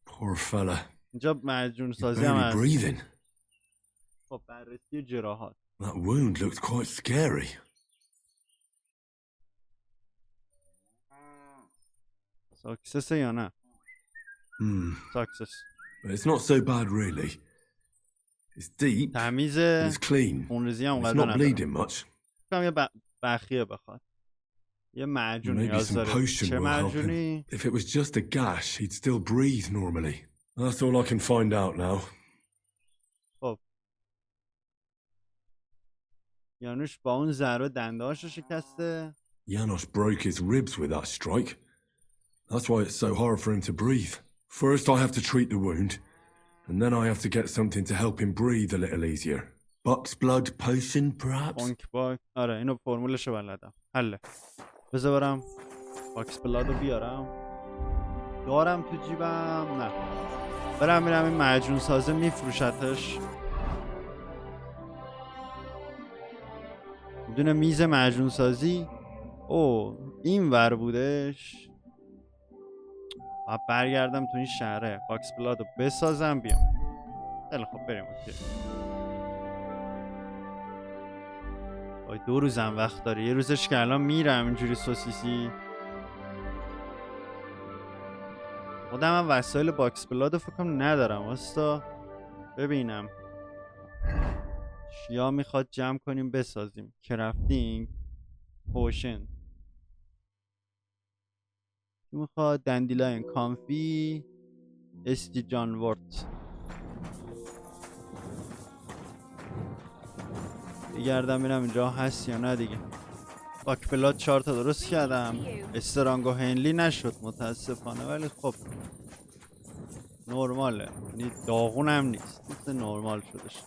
Poor fella. اینجا مجنون سازی هم هست. breathing. خب بررسی جراحات. That wound looked quite scary. ساکسس یا نه؟ ساکسس. It's not so bad really. It's deep. تمیزه. It's clean. خونریزی هم اونقدر نداره. It's not bleeding much. فکرم یه بخیه بخواد. یه معجون نیاز داره. چه معجونی؟ If it was just a gash, he'd still breathe normally. That's all I can find out now. خب. یانوش با اون ضربه دنده‌هاشو شکسته. János broke his ribs with that strike. That's why it's so hard for him to breathe. First I have to treat the wound, and then I have to get something to help him breathe a little easier. Buck's blood potion, perhaps? آره اینو فرمولشو بلدم. حله. بذار برم باکس بلادو بیارم. دارم تو جیبم. نه. برم میرم این معجون سازه میفروشتش. بدون میز معجون سازی. این ور بودش. برگردم تو این شهره. باکس بلادو بسازم بیام. خیلی خب بریم. اوکی. 2 روزم وقت داره. یه روزش که الان میرم اینجوری سوسیسی. خودم هم وسایل باکس بلادو فکر کنم ندارم واستا. ببینم چیا میخواد جمع کنیم بسازیم. کرافتینگ پوشن میخواد. دندیلاین کانفی استی جانورت. بگردم ببینم اینجا هست یا نه دیگه. باک بلاد 4 تا درست کردم. استرانگو هنلی نشد متاسفانه، ولی خب نرماله. یعنی داغون هم نیست. نرمال شدش.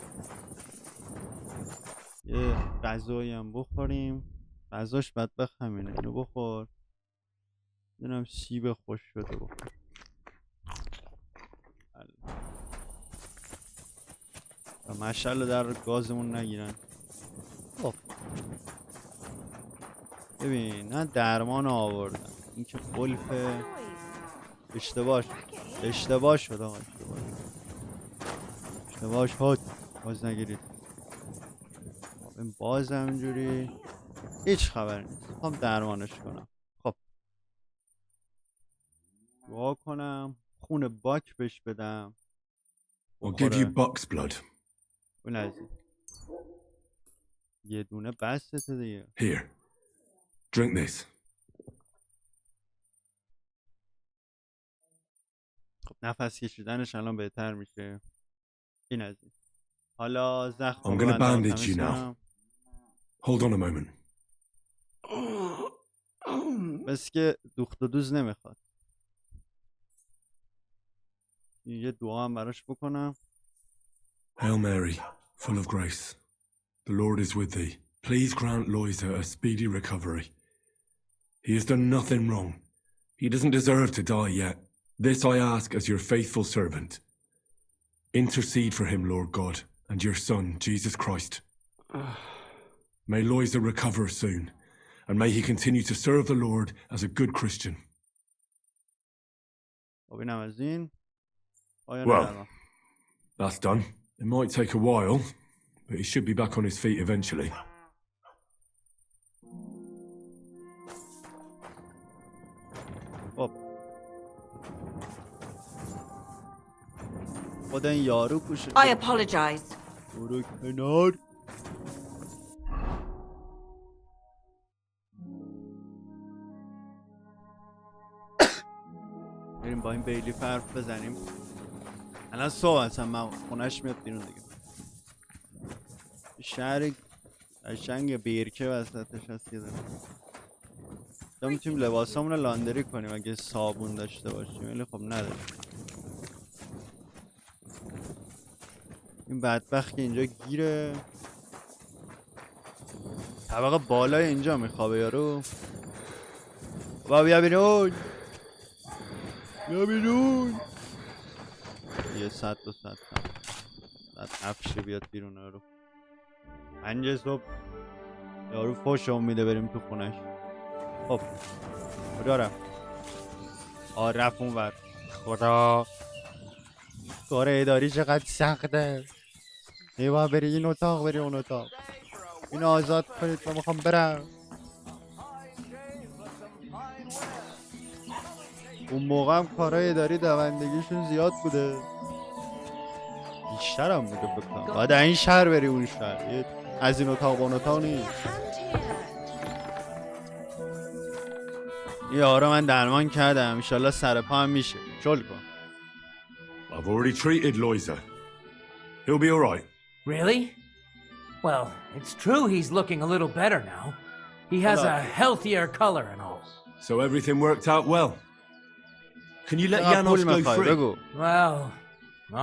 یه غذایی هم بخوریم. غذاش بدبخت همینه، اینو بخور. اینم سیب خوش شده بخور. و مشعل در گازمون نگیرن. خب ببین من درمان آوردم، این که قلف اشتباه شد آقا، اشتباه شد، باز نگیرید. این باز همینجوری هیچ خبری نیست. میخوام درمانش کنم. خب دعا کنم خون باک بهش بدم. I'll give you buck's blood. اون عزیز یه دونه بسته دیگه. Here, drink this. خب نفس کشیدنش الان بهتر میشه. این عزیز حالا زخم I'm gonna bandage you now. Hold on a moment. بس که دوخت و دوز نمیخواد. یه دعا هم براش بکنم. Hail Mary, full of grace. The Lord is with thee. Please grant Loisa a speedy recovery. He has done nothing wrong. He doesn't deserve to die yet. This I ask as your faithful servant. Intercede for him, Lord God, and your Son, Jesus Christ. May Loisa recover soon, and may he continue to serve the Lord as a good Christian. Well, that's done. It might take a while, but he should be back on his feet eventually. I apologize. بریم با این بیلی حرف بزنیم. الان صبح اصلا من خونش میاد بیرون دیگه. شهر قشنگ بیرکه وسطش هست. یه دا میتونیم لباسامون رو لاندری کنیم اگه صابون داشته باشیم، ولی خب نداریم. این بدبخت که اینجا گیره. طبقه بالای اینجا میخوابه یارو. با بیا بیرون، بیا بیرون. یه 100 200 افشه بیاد بیرون یارو. 5 صبح یارو فوشمون میده بریم تو خونش. خب کجا رفت؟ رفت اون ور. خدا کار اداری چقدر سخته. نیوان بری این اتاق بری اون اتاق. اینو آزاد کنید من میخوام برم. اون موقع هم کارهای اداری دوندگیشون زیاد بوده، بیشتر هم بوده بکنم. باید این شهر بری اون شهر، از این اتاق اون اتاق نیست. یه آره من درمان کردم، انشالله سر پا هم میشه. چل کن. I've already treated Loisa. He'll be alright. Really? Well, it's true he's looking a little better now. He has a healthier color and all. So everything worked out well. Can you let Janos go free? Well,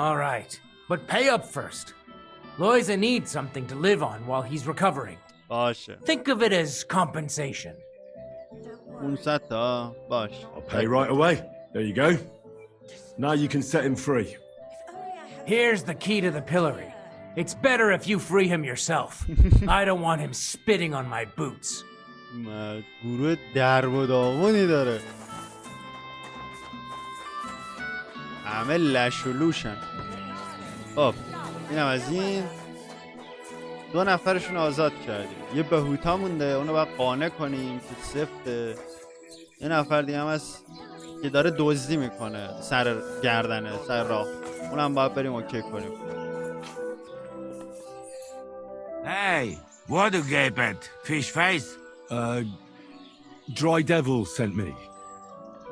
all right. But pay up first. Loisa needs something to live on while he's recovering. Think of it as compensation. I'll pay right away. There you go. Now you can set him free. Here's the key to the pillory. It's better if you free him yourself. I don't want him spitting on my boots. گروه درب و داغونی داره. همه لش و لوشن. خب اینم از این. 2 نفرشون آزاد کردیم. یه بهوتا مونده، اونو باید قانع کنیم که سفته. یه نفر دیگه هم هست که داره دزدی میکنه سر گردنه، سر راه. اونم باید بریم اوکی کنیم. Hey, what do you get, fish face? Dry Devil sent me.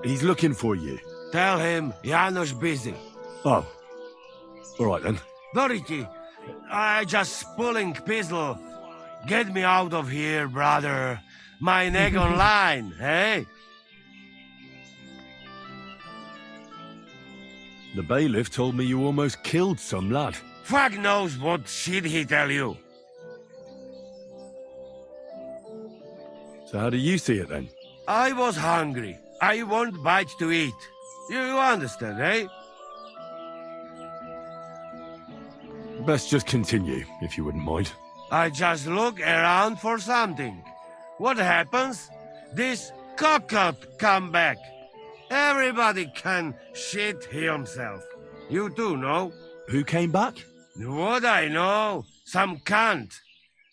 He's looking for you. Tell him Janos busy. Oh, all right then. Dorothy, I just pulling pistol. Get me out of here, brother. My neck on line, hey? The bailiff told me you almost killed some lad. Fuck knows what shit he tell you. So how do you see it then? I was hungry. I want bite to eat. You understand, eh? Best just continue, if you wouldn't mind. I just look around for something. What happens? This cock-up come back. Everybody can shit himself. You do know? Who came back? What I know? Some cunt.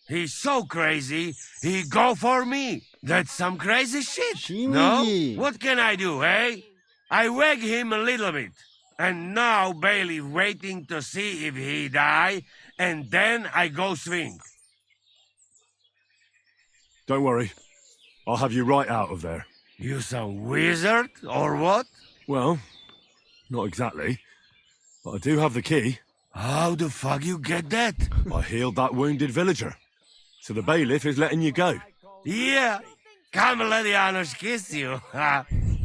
He's so crazy, he go for me. That's some crazy shit, no? What can I do, eh? I wag him a little bit. And now Bailey waiting to see if he die, and then I go swing. Don't worry. I'll have you right out of there. You some wizard, or what? Well, not exactly. But I do have the key. How the fuck you get that? I healed that wounded villager. So the bailiff is letting you go. Yeah. Come let Janos kiss you.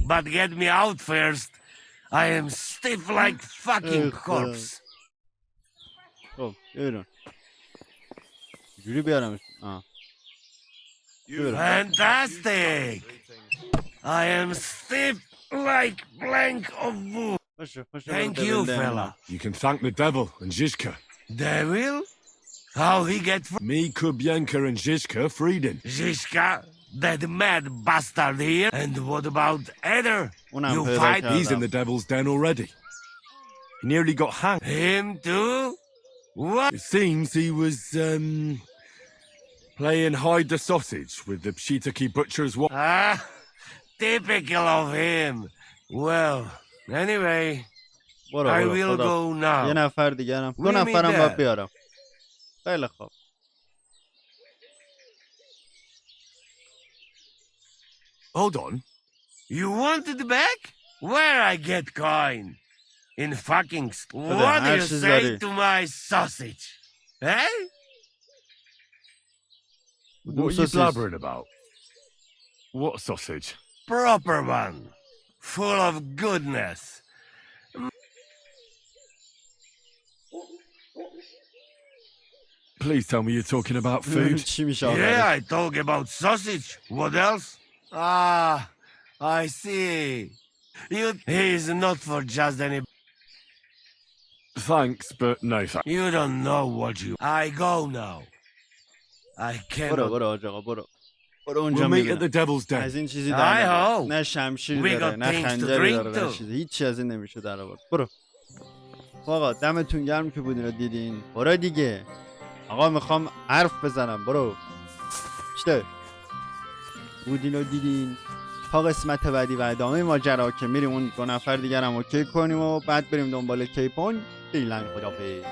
But get me out first. I am stiff like fucking corpse. Oh, buyurun. Yürü bir aramış. Fantastic. I am stiff like blank of wood. Thank you, fella. You can thank the devil and Zizka. Devil? How he get Me, Kubyanka, and Zizka freed him. Zizka? That mad bastard here? And what about Eder? You fight? He's in the devil's den already. He nearly got hanged. Him too? What? It seems he was, playing hide the sausage with the Pshitaki butcher's wife. Ah, typical of him. Well, anyway, I will go now. یه نفر دیگرم. دو نفرم باید بیارم. خیلی خوب. Hold on. You want it back? Where I get coin? In fucking... What do you say to my sausage? Eh? What are you blabbering about? What sausage? Proper one. Full of goodness. Please tell me you're talking about food. Yeah, I talk about sausage. What else? Ah, I see. He's not for just any... Thanks, but no thanks. You don't know what you... I go now. I cannot... برو We'll meet at the devil's den. از این چیزی در نبود. نه شمشیر داره، نه خنجری داره، نه چیزی. هیچی از این نمیشه در آورد. برو. آقا دمتون گرم که بودین رو دیدین. برو دیگه. آقا میخوام حرف بزنم. برو. چطور؟ بودین رو دیدین. تا قسمت بعدی و ادامه ماجرا که میریم اون دو نفر دیگر هم اوکی کنیم و بعد بریم دنبال کیپون. فعلا خدافظ.